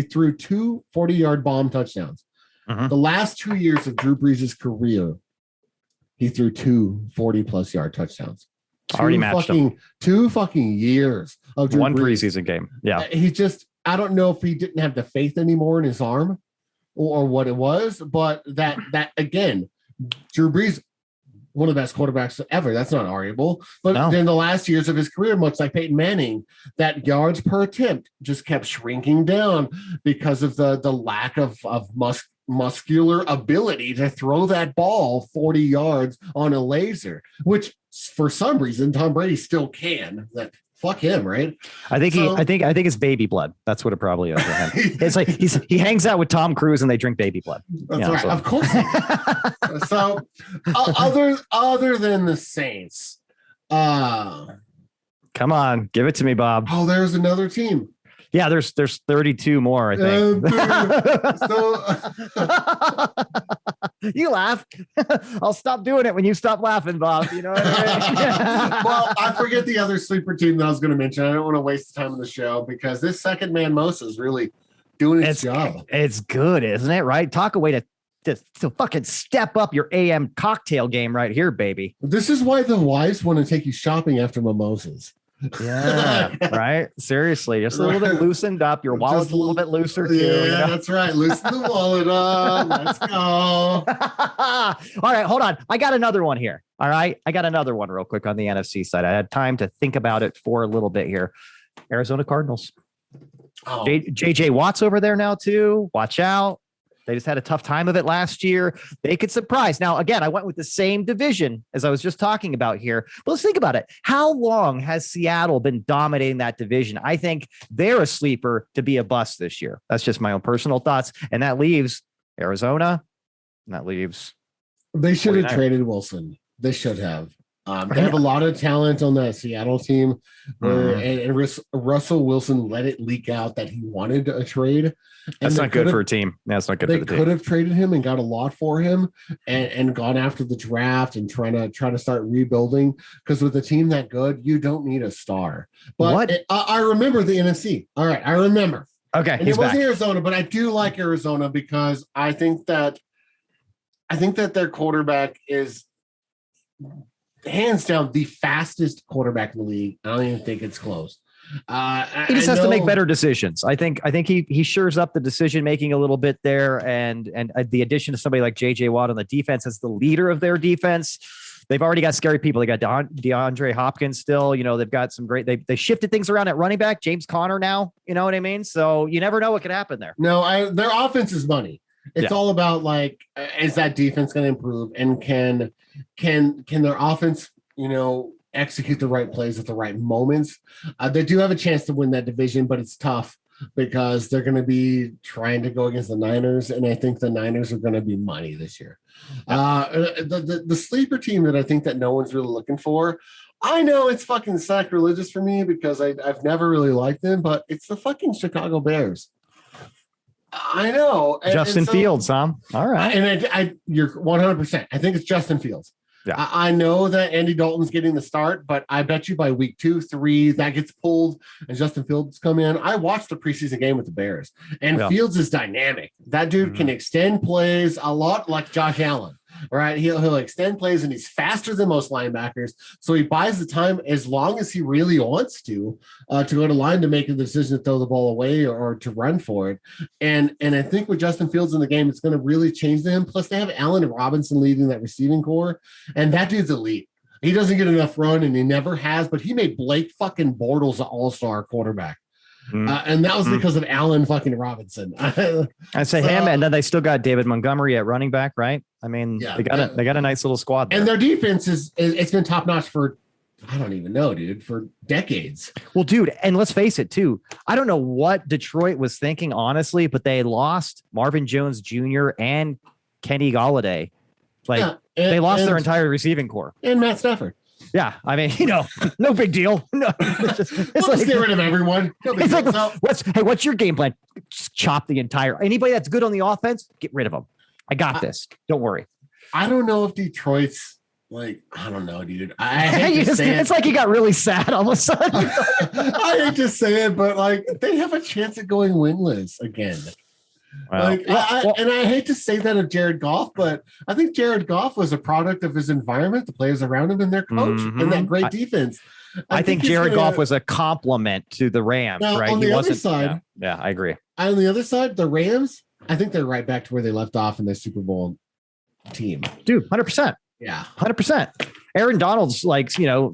threw 2 40-yard bomb touchdowns, the last 2 years of Drew Brees' career, he threw 2 40-plus yard touchdowns. Already matched him. 2 fucking years of Drew one Brees. Preseason game. Yeah. I don't know if he didn't have the faith anymore in his arm or what it was, but that again, Drew Brees, one of the best quarterbacks ever. That's not arguable. But then the last years of his career, much like Peyton Manning, that yards per attempt just kept shrinking down because of the lack of muscular ability to throw that ball 40 yards on a laser, which for some reason Tom Brady still can. That fuck him, right? I think it's baby blood. That's what it probably is for him. It's like he hangs out with Tom Cruise and they drink baby blood. That's right. So. Of course. So other than the Saints, come on, give it to me, Bob. Oh, there's another team. Yeah, there's 32 more, I think. You laugh. I'll stop doing it when you stop laughing, Bob. You know what I mean? Well, I forget the other sleeper team that I was going to mention. I don't want to waste the time of the show because this second Manmosas is really doing its job. It's good, isn't it? Right? Talk a way to fucking step up your AM cocktail game right here, baby. This is why the wives want to take you shopping after mimosas. Yeah, right. Seriously, just a little bit loosened up. Your wallet's a little bit looser too. Yeah, you know? That's right. Loosen the wallet up. Let's go. All right, hold on. I got another one here. All right, I got another one real quick on the NFC side. I had time to think about it for a little bit here. Arizona Cardinals. Oh. JJ Watt's over there now too. Watch out. They just had a tough time of it last year. They could surprise. Now, again, I went with the same division as I was just talking about here. But let's think about it. How long has Seattle been dominating that division? I think they're a sleeper to be a bust this year. That's just my own personal thoughts. And that leaves Arizona. And that leaves. They should have traded Wilson. They should have. They have a lot of talent on that Seattle team, and Russell Wilson let it leak out that he wanted a trade. That's not good for a team. That's not good for the team. They could have traded him and got a lot for him, and gone after the draft and try to start rebuilding. Because with a team that good, you don't need a star. But I remember the NFC. All right, I remember. Okay, and it wasn't Arizona, but I do like Arizona because I think that their quarterback is hands down the fastest quarterback in the league. I don't even think it's close. He just has to make better decisions. I think he shores up the decision making a little bit there, and the addition of somebody like JJ Watt on the defense as the leader of their defense. They've already got scary people. They got DeAndre Hopkins still. You know, they've got some great. They shifted things around at running back. James Conner now. You know what I mean? So you never know what could happen there. No, their offense is money. It's all about like, is that defense going to improve, and can their offense, execute the right plays at the right moments? They do have a chance to win that division, but it's tough because they're going to be trying to go against the Niners, and I think the Niners are going to be money this year. The sleeper team that I think that no one's really looking for, I know it's fucking sacrilegious for me because I've never really liked them, but it's the fucking Chicago Bears. I know. Justin Fields, huh? All right. And you're 100%. I think it's Justin Fields. Yeah. I know that Andy Dalton's getting the start, but I bet you by week 2, 3, that gets pulled and Justin Fields come in. I watched the preseason game with the Bears, and Fields is dynamic. That dude can extend plays a lot like Josh Allen. Right, he'll extend plays, and he's faster than most linebackers. So he buys the time as long as he really wants to go to line to make a decision to throw the ball away or to run for it. And I think with Justin Fields in the game, it's going to really change them. Plus, they have Allen Robinson leading that receiving core, and that dude's elite. He doesn't get enough run, and he never has. But he made Blake fucking Bortles an all-star quarterback. And that was because of Allen fucking Robinson. I'd say him, and then they still got David Montgomery at running back, right? I mean, they got a nice little squad there. And their defense it's been top notch for, I don't even know, dude, for decades. Well, dude, and let's face it too. I don't know what Detroit was thinking, honestly, but they lost Marvin Jones Jr. and Kenny Golladay. They lost their entire receiving core and Matt Stafford. Yeah, I mean, no big deal. No, it's like get rid of everyone. It's like, what's your game plan? Just chop the entire. Anybody that's good on the offense, get rid of them. I got this. Don't worry. I don't know if Detroit's I don't know, dude. I hate to say it's like you got really sad all of a sudden. I hate to say it, but they have a chance at going winless again. Wow. I hate to say that of Jared Goff, but I think Jared Goff was a product of his environment, the players around him, and their coach, and that great defense. I think Jared Goff was a compliment to the Rams, now, right? On the other side, yeah, I agree. On the other side, the Rams, I think they're right back to where they left off in their Super Bowl team. Dude, 100%. Yeah, 100%. Aaron Donald's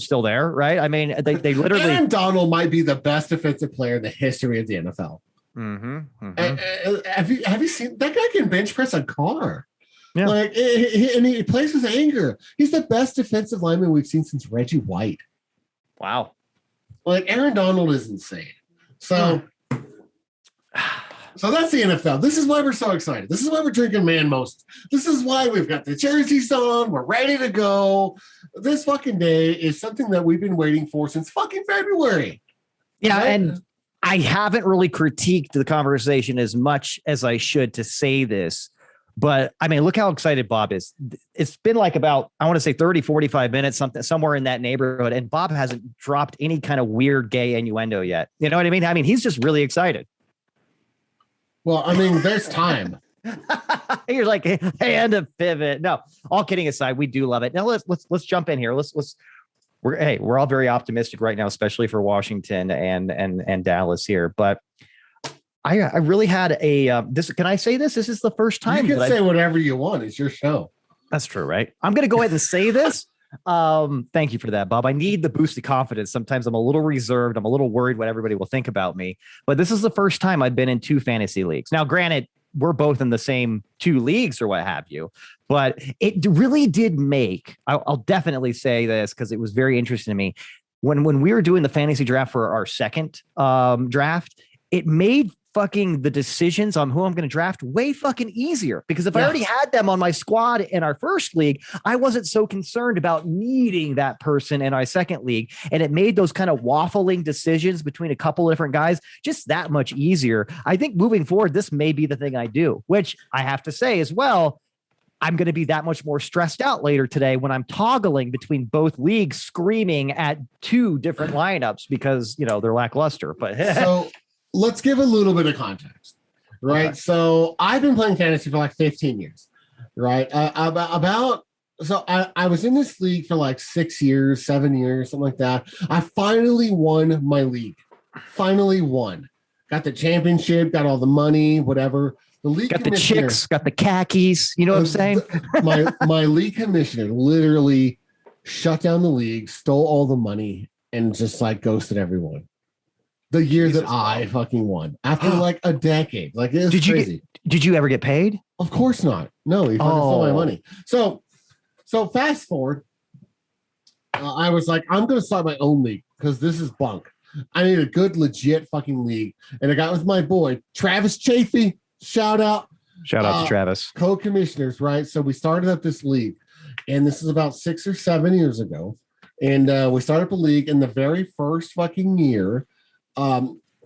still there, right? I mean, they literally. Aaron Donald might be the best defensive player in the history of the NFL. Have you seen that guy can bench press a car? Yeah, and he plays with anger. He's the best defensive lineman we've seen since Reggie White. Wow. Like Aaron Donald is insane. So that's the NFL. This is why we're so excited. This is why we're drinking Manmosas. This is why we've got the jerseys on. We're ready to go. This fucking day is something that we've been waiting for since fucking February. Yeah, right? And I haven't really critiqued the conversation as much as I should to say this. But I mean, look how excited Bob is. It's been like about, I want to say 30, 45 minutes, somewhere in that neighborhood. And Bob hasn't dropped any kind of weird gay innuendo yet. You know what I mean? I mean, he's just really excited. Well, I mean, there's time. You're like, hey, and a pivot. No, all kidding aside, we do love it. Now let's jump in here. We're all very optimistic right now, especially for Washington and Dallas here. But I really had this. Can I say this? This is the first time. You can say whatever you want. It's your show. That's true, right? I'm going to go ahead and say this. Thank you for that, Bob. I need the boost of confidence. Sometimes I'm a little reserved. I'm a little worried what everybody will think about me. But this is the first time I've been in 2 fantasy leagues. Now, granted, we're both in the same 2 leagues or what have you. But it really did make, I'll definitely say this because it was very interesting to me. When we were doing the fantasy draft for our second draft, it made fucking the decisions on who I'm going to draft way fucking easier, because if I already had them on my squad in our first league, I wasn't so concerned about needing that person in our second league. And it made those kind of waffling decisions between a couple of different guys just that much easier. I think moving forward, this may be the thing I do, which I have to say as well, I'm going to be that much more stressed out later today when I'm toggling between both leagues, screaming at 2 different lineups because, they're lackluster. But so let's give a little bit of context, right? Okay. So I've been playing fantasy for like 15 years, right? I was in this league for like 6 years, 7 years, something like that. I finally won my league. Finally won. Got the championship, got all the money, whatever. The league got the chicks, got the khakis. You know what I'm saying? my league commissioner literally shut down the league, stole all the money, and just like ghosted everyone. The year that I fucking won after like a decade. Like, it was crazy. Did you ever get paid? Of course not. No, he fucking stole my money. So fast forward, I was like, I'm going to start my own league because this is bunk. I need a good, legit fucking league. And I got with my boy, Travis Chafee. Shout out to Travis. Co-commissioners, right? So we started up this league, and this is about 6 or 7 years ago. And we started up a league in the very first fucking year.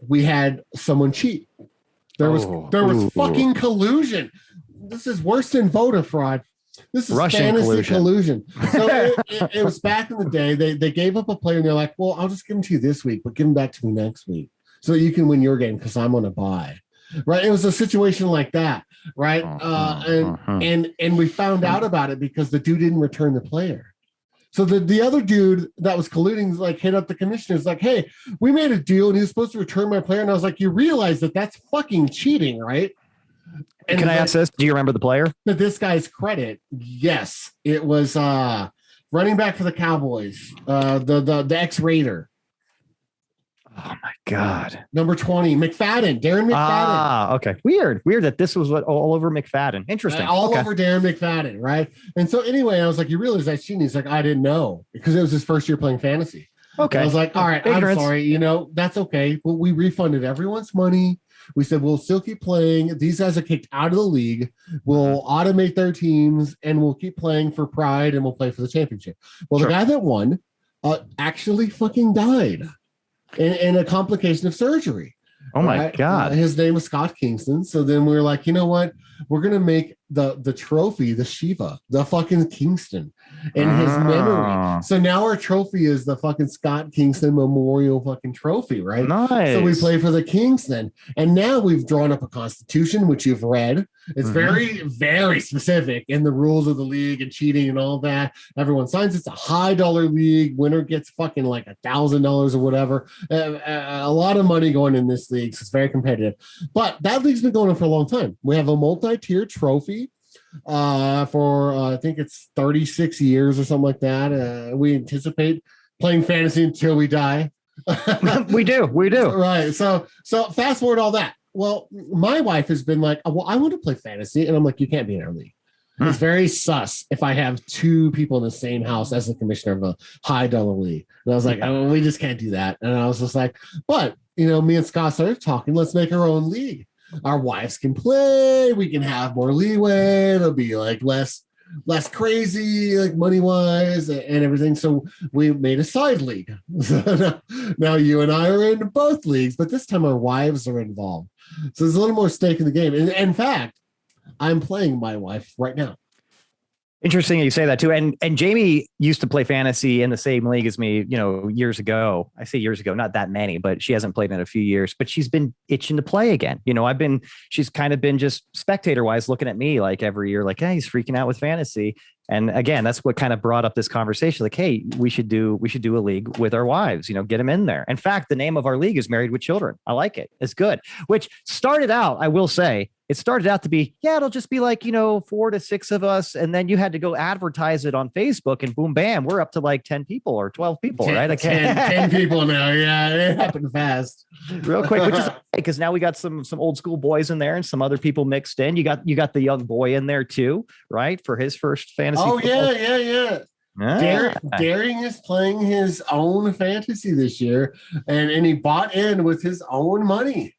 We had someone cheat. There was fucking collusion. This is worse than voter fraud. This is Russian fantasy collusion. So it was back in the day. They gave up a player and they're like, well, I'll just give him to you this week, but give him back to me next week so you can win your game because I'm on a bye. Right. It was a situation like that. Right. And we found out about it because the dude didn't return the player. So the other dude that was colluding like hit up the commissioners like, hey, we made a deal and he was supposed to return my player. And I was like, you realize that that's fucking cheating, right? And can I ask this? Do you remember the player? To this guy's credit, yes. It was running back for the Cowboys, the ex-Raider. Oh my God. Number 20, McFadden, Darren McFadden. Ah, okay. Weird that this was all over McFadden. Interesting. All over Darren McFadden, right? And so anyway, I was like, you realize that's cheating? He's like, I didn't know because it was his first year playing fantasy. Okay. And I was like, all right, ignorance. I'm sorry. That's okay. But we refunded everyone's money. We said, we'll still keep playing. These guys are kicked out of the league. We'll automate their teams and we'll keep playing for pride and we'll play for the championship. Well, the guy that won actually fucking died. In a complication of surgery. Oh my God. His name was Scott Kingston. So then we were like, you know what? We're going to make the trophy, the Shiva, the fucking Kingston in his memory. So now our trophy is the fucking Scott Kingston Memorial fucking trophy, right? Nice. So we play for the Kingston. And now we've drawn up a constitution, which you've read. It's very, very specific in the rules of the league and cheating and all that. Everyone signs. It's a high dollar league. Winner gets fucking like $1,000 or whatever. A lot of money going in this league. So it's very competitive. But that league's been going on for a long time. We have a multi-tier trophy for I think it's 36 years or something like that. We anticipate playing fantasy until we die. We do. Right. So fast forward all that. Well, my wife has been like, well, I want to play fantasy. And I'm like, you can't be in our league. It's very sus if I have two people in the same house as the commissioner of a high dollar league. And I was like, oh, we just can't do that. And I was just like, but, me and Scott started talking, let's make our own league. Our wives can play. We can have more leeway. It'll be like less crazy, like money wise and everything. So we made a side league. So now you and I are in both leagues, but this time our wives are involved. So there's a little more stake in the game. And in fact, I'm playing my wife right now. Interesting you say that too. And Jamie used to play fantasy in the same league as me, years ago. I say years ago, not that many, but she hasn't played in a few years, but she's been itching to play again. She's kind of been just spectator wise looking at me like every year, like, hey, he's freaking out with fantasy. And again, that's what kind of brought up this conversation. Like, hey, we should do a league with our wives, get them in there. In fact, the name of our league is Married with Children. I like it. It's good. Which started out, I will say, it started out to be, it'll just be like, 4 to 6 of us. And then you had to go advertise it on Facebook and boom, bam, we're up to like 10 people or 12 people, right? Like 10 people now. Yeah, it happened fast. Real quick, which is because now we got some old school boys in there and some other people mixed in. You got the young boy in there too, right? For his first fantasy. Oh, football. yeah. Daring is playing his own fantasy this year, and he bought in with his own money.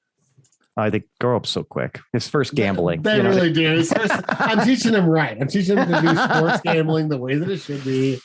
They grow up so quick. His first gambling. They really do. I'm teaching him right. I'm teaching him to do sports gambling the way that it should be.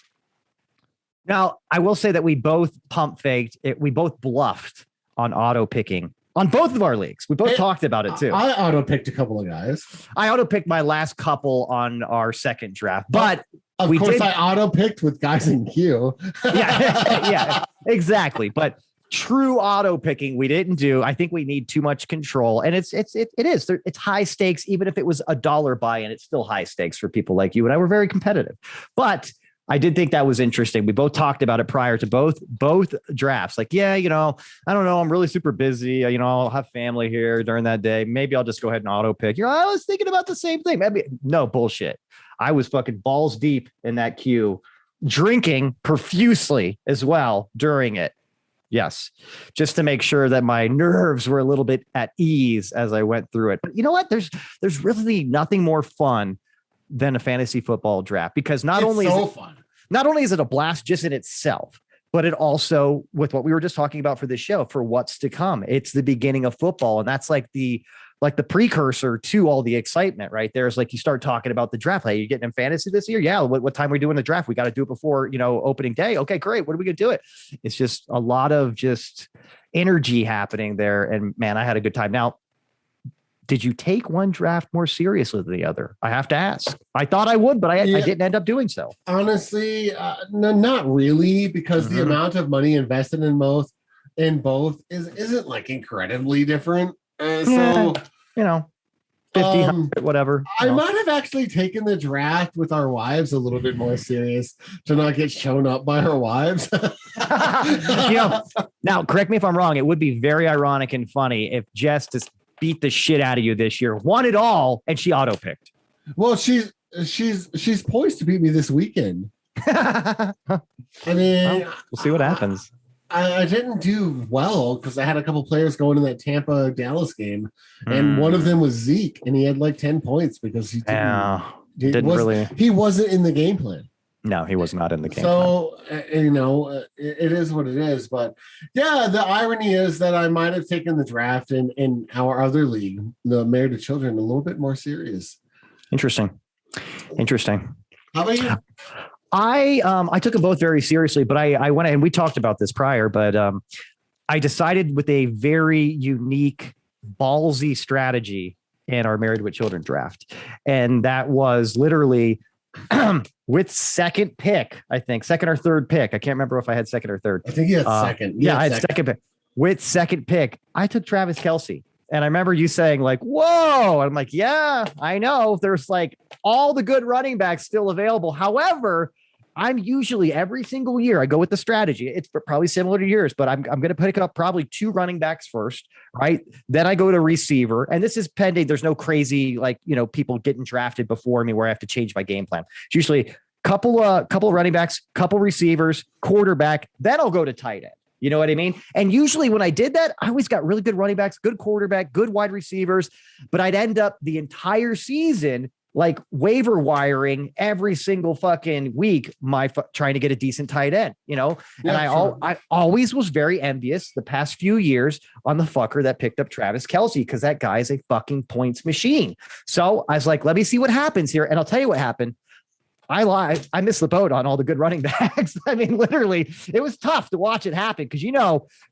Now, I will say that we both pump faked it. We both bluffed on auto picking on both of our leagues. We both talked about it too. I auto picked a couple of guys. I auto picked my last couple on our second draft, but of course I auto picked with guys in queue. yeah, exactly. But true auto picking we didn't do. I think we need too much control, and it is it's high stakes. Even if it was $1 buy-in, it's still high stakes for people like you and I. Were very competitive, but I did think that was interesting. We both talked about it prior to both drafts. Like, I don't know. I'm really super busy. I'll have family here during that day. Maybe I'll just go ahead and auto pick. I was thinking about the same thing. Maybe no bullshit. I was fucking balls deep in that queue, drinking profusely as well during it. Yes, just to make sure that my nerves were a little bit at ease as I went through it. But you know what? There's really nothing more fun than a fantasy football draft, because not only is it a blast just in itself, but it also, with what we were just talking about for this show, for what's to come, it's the beginning of football. And that's like the precursor to all the excitement right there. Is like you start talking about the draft. Hey, you getting in fantasy this year? Yeah. What time are we doing the draft? We got to do it before, opening day. Okay, great. What are we going to do it? It's just a lot of just energy happening there. And man, I had a good time. Now, did you take one draft more seriously than the other? I have to ask. I thought I would, but I didn't end up doing so. Honestly, no, not really, because the amount of money invested in both isn't like incredibly different. So 50, 100, whatever. I might have actually taken the draft with our wives a little bit more serious to not get shown up by our wives. Now, correct me if I'm wrong. It would be very ironic and funny if Jess just beat the shit out of you this year, won it all, and she auto picked. Well, she's poised to beat me this weekend. I mean, we'll see what happens. I didn't do well because I had a couple players going in that Tampa Dallas game, and one of them was Zeke, and he had like 10 points because he he wasn't in the game plan. No, he was not in the game. So, it is what it is. But yeah, the irony is that I might have taken the draft in our other league, the Married to Children, a little bit more serious. Interesting. How about you? I took them both very seriously, but I went, and we talked about this prior, but I decided with a very unique, ballsy strategy in our Married with Children draft. And that was literally with second pick, I think second or third pick. I can't remember if I had second or third. I think you had second. I had second pick. With second pick, I took Travis Kelce. And I remember you saying like, whoa. I'm like, yeah, I know. There's like all the good running backs still available. However, I'm usually every single year I go with the strategy. It's probably similar to yours, but I'm going to pick up probably 2 running backs first, right? Then I go to receiver, and this is pending. There's no crazy people getting drafted before me where I have to change my game plan. It's usually couple of running backs, couple receivers, quarterback. Then I'll go to tight end. You know what I mean? And usually when I did that, I always got really good running backs, good quarterback, good wide receivers, but I'd end up the entire season like waiver wiring every single fucking week, trying to get a decent tight end, and I always was very envious the past few years on the fucker that picked up Travis Kelce, because that guy is a fucking points machine. So I was like, let me see what happens here. And I'll tell you what happened. I lied. I missed the boat on all the good running backs. I mean, literally, it was tough to watch it happen because,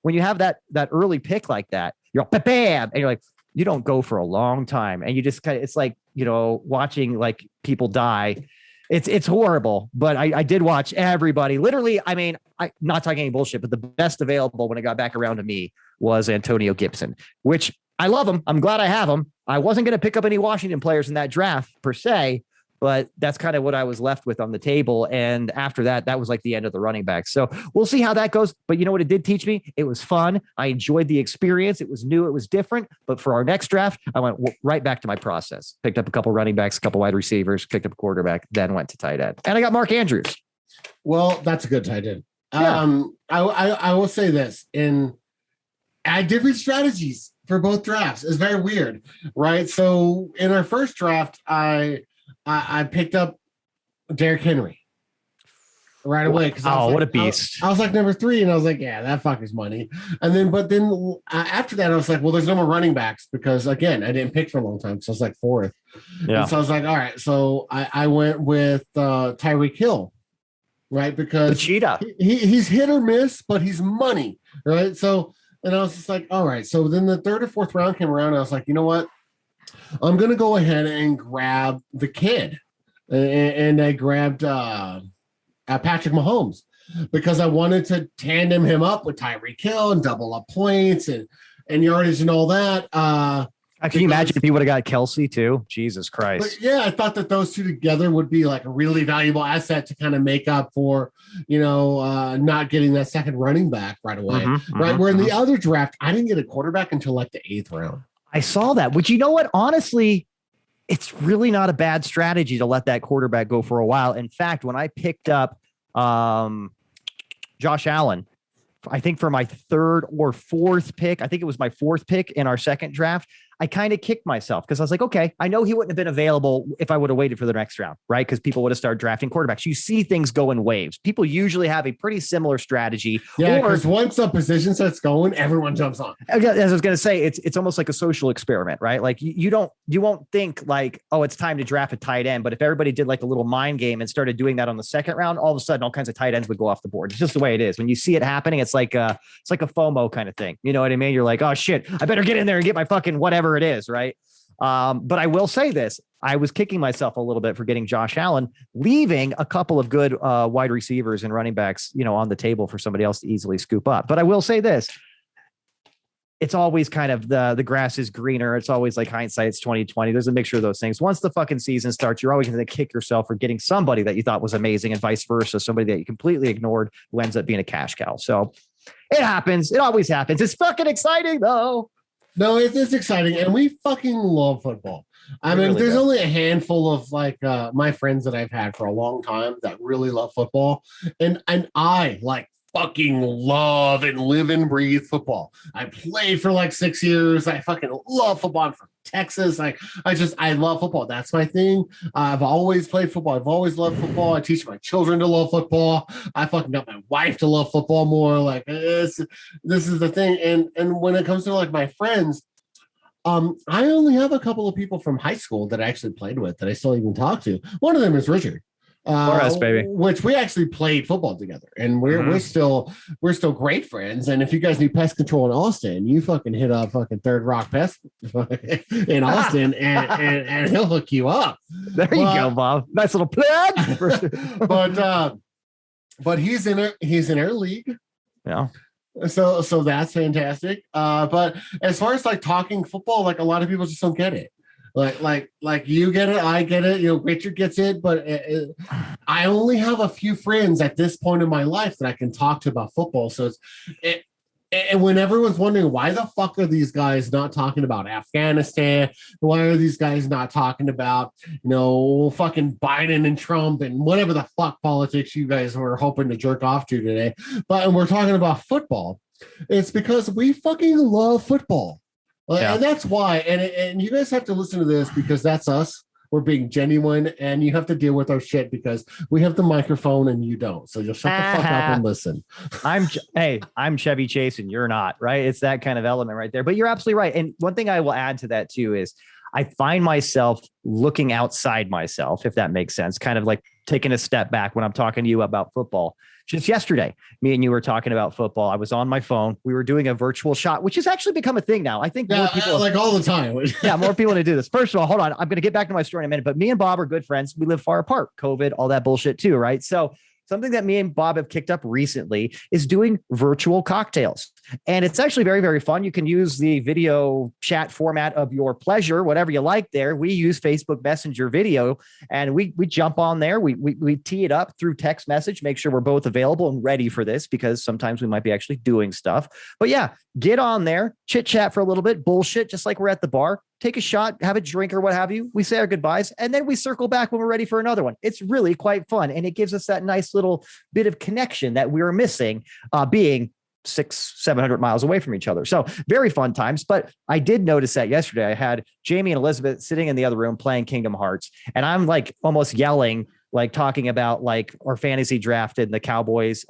when you have that early pick like that, you're like, bam, and you're like, you don't go for a long time. And you just kind of, it's like, watching like people die. It's horrible, but I did watch everybody. Literally, I mean, I'm not talking any bullshit, but the best available when it got back around to me was Antonio Gibson, which I love him. I'm glad I have him. I wasn't going to pick up any Washington players in that draft per se, but that's kind of what I was left with on the table. And after that was like the end of the running back. So we'll see how that goes. But you know what it did teach me? It was fun. I enjoyed the experience. It was new. It was different. But for our next draft, I went right back to my process. Picked up a couple running backs, a couple wide receivers, picked up a quarterback, then went to tight end. And I got Mark Andrews. Well, that's a good tight end. Yeah. I will say this. I did read strategies for both drafts. It's very weird, right? So in our first draft, I picked up Derrick Henry right away. What a beast. I was like number 3, and I was like, yeah, that fucker's money. But then after that, I was like, well, there's no more running backs because, again, I didn't pick for a long time. So I was like 4th. Yeah. And so I was like, all right. So I went with Tyreek Hill, right? Because the cheetah. He's hit or miss, but he's money, right? So, and I was just like, all right. So then the 3rd or 4th round came around, and I was like, you know what? I'm going to go ahead and grab the kid. And I grabbed Patrick Mahomes because I wanted to tandem him up with Tyreek Hill and double up points and yardage and all that. Can you imagine if he would have got Kelce too? Jesus Christ. Yeah, I thought that those two together would be like a really valuable asset to kind of make up for, not getting that second running back right away. Right. Where in the other draft, I didn't get a quarterback until like the 8th round. I saw that, which, you know what, honestly, it's really not a bad strategy to let that quarterback go for a while. In fact, when I picked up Josh Allen, I think for my 3rd or 4th pick, I think it was my 4th pick in our second draft, I kind of kicked myself because I was like, okay, I know he wouldn't have been available if I would have waited for the next round, right? Because people would have started drafting quarterbacks. You see things go in waves. People usually have a pretty similar strategy. Yeah, because once a position starts going, everyone jumps on. As I was going to say, it's almost like a social experiment, right? Like you won't think like, oh, it's time to draft a tight end. But if everybody did like a little mind game and started doing that on the second round, all of a sudden, all kinds of tight ends would go off the board. It's just the way it is. When you see it happening, it's like a FOMO kind of thing. You know what I mean? You're like, oh shit, I better get in there and get my fucking whatever it is, right? But I will say this. I was kicking myself a little bit for getting Josh Allen, leaving a couple of good wide receivers and running backs, on the table for somebody else to easily scoop up. But I will say this. It's always kind of the grass is greener. It's always like hindsight's 2020. There's a mixture of those things. Once the fucking season starts, you're always going to kick yourself for getting somebody that you thought was amazing and vice versa. Somebody that you completely ignored who ends up being a cash cow. So it happens. It always happens. It's fucking exciting though. No, it's exciting, and we fucking love football. I mean, really there's only a handful of like my friends that I've had for a long time that really love football, and I like fucking love and live and breathe football. I played for like 6 years. I fucking love football. I'm from Texas. I love football. That's my thing. I've always played football. I've always loved football. I teach my children to love football. I fucking got my wife to love football more. Like this is the thing. And when it comes to like my friends, I only have a couple of people from high school that I actually played with that I still even talk to. One of them is Richard. Or us, baby. Which we actually played football together, and we're still great friends. And if you guys need pest control in Austin, you fucking hit up fucking Third Rock Pest in Austin, and he'll hook you up. There you go, Bob. Nice little plug. but he's in our league. Yeah. So that's fantastic. But as far as like talking football, like a lot of people just don't get it. Like you get it, I get it, Richard gets it, but I only have a few friends at this point in my life that I can talk to about football. So and when everyone's wondering why the fuck are these guys not talking about Afghanistan? Why are these guys not talking about, fucking Biden and Trump and whatever the fuck politics you guys were hoping to jerk off to today? And we're talking about football. It's because we fucking love football. Yeah. And that's why, and you guys have to listen to this because that's us. we're being genuine, and you have to deal with our shit because we have the microphone and you don't. So just shut the fuck up and listen. I'm Chevy Chase and you're not, right? It's that kind of element right there. But you're absolutely right. And one thing I will add to that too is I find myself looking outside myself, if that makes sense, kind of like taking a step back when I'm talking to you about football. Just yesterday, me and you were talking about football. I was on my phone. We were doing a virtual shot, which has actually become a thing now. I think more people like all the time. Yeah, more people to do this. First of all, hold on. I'm going to get back to my story in a minute, but me and Bob are good friends. We live far apart, COVID, all that bullshit too, right? So something that me and Bob have kicked up recently is doing virtual cocktails. And it's actually very, very fun. You can use the video chat format of your pleasure, whatever you like there. We use Facebook Messenger video and we jump on there. We tee it up through text message, make sure we're both available and ready for this because sometimes we might be actually doing stuff. But yeah, get on there, chit chat for a little bit, bullshit, just like we're at the bar. Take a shot, have a drink or what have you. We say our goodbyes and then we circle back when we're ready for another one. It's really quite fun. And it gives us that nice little bit of connection that we were missing being 600-700 miles away from each other. So very fun times. But I did notice that yesterday I had Jamie and Elizabeth sitting in the other room playing Kingdom Hearts. And I'm like almost yelling, like talking about like our fantasy draft in the Cowboys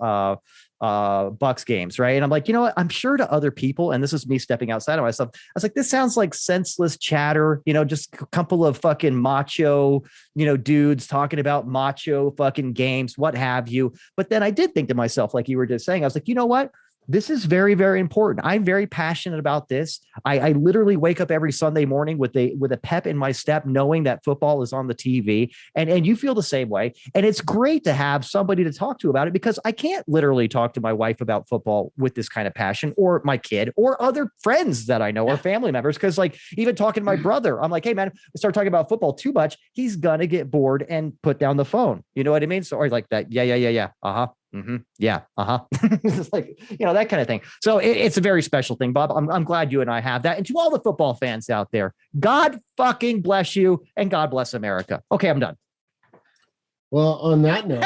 Bucks games, right? And I'm like, you know what? I'm sure to other people, and this is me stepping outside of myself. I was like, this sounds like senseless chatter, just a couple of fucking macho, dudes talking about macho fucking games, what have you. But then I did think to myself, like you were just saying, I was like, you know what? This is very, very important. I'm very passionate about this. I literally wake up every Sunday morning with a pep in my step, knowing that football is on the TV. And you feel the same way. And it's great to have somebody to talk to about it because I can't literally talk to my wife about football with this kind of passion or my kid or other friends that I know or family members. Because like even talking to my brother, I'm like, hey, man, we start talking about football too much. He's going to get bored and put down the phone. You know what I mean? So or like that. Yeah. Uh-huh. Mm-hmm. Yeah. It's like, that kind of thing. So it's a very special thing, Bob. I'm glad you and I have that. And to all the football fans out there, God fucking bless you and God bless America. Okay, I'm done. Well, on that note,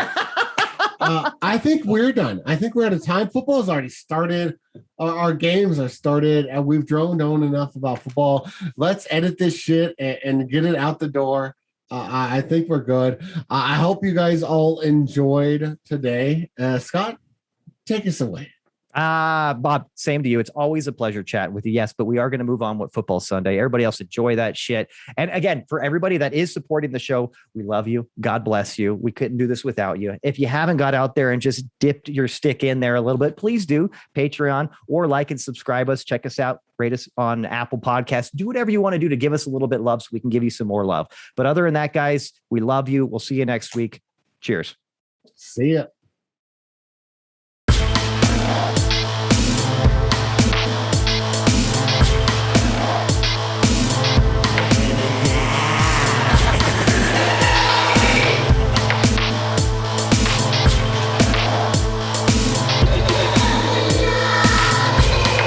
I think we're done. I think we're out of time. Football has already started. Our games are started and we've droned on enough about football. Let's edit this shit and get it out the door. I think we're good. I hope you guys all enjoyed today. Scott, take us away. Bob, same to you. It's always a pleasure chatting with you. Yes, but we are going to move on with Football Sunday. Everybody else enjoy that shit. And again, for everybody that is supporting the show, we love you. God bless you. We couldn't do this without you. If you haven't got out there and just dipped your stick in there a little bit, please do Patreon or like and subscribe us. Check us out. Rate us on Apple Podcasts. Do whatever you want to do to give us a little bit of love so we can give you some more love. But other than that, guys, we love you. We'll see you next week. Cheers. See ya.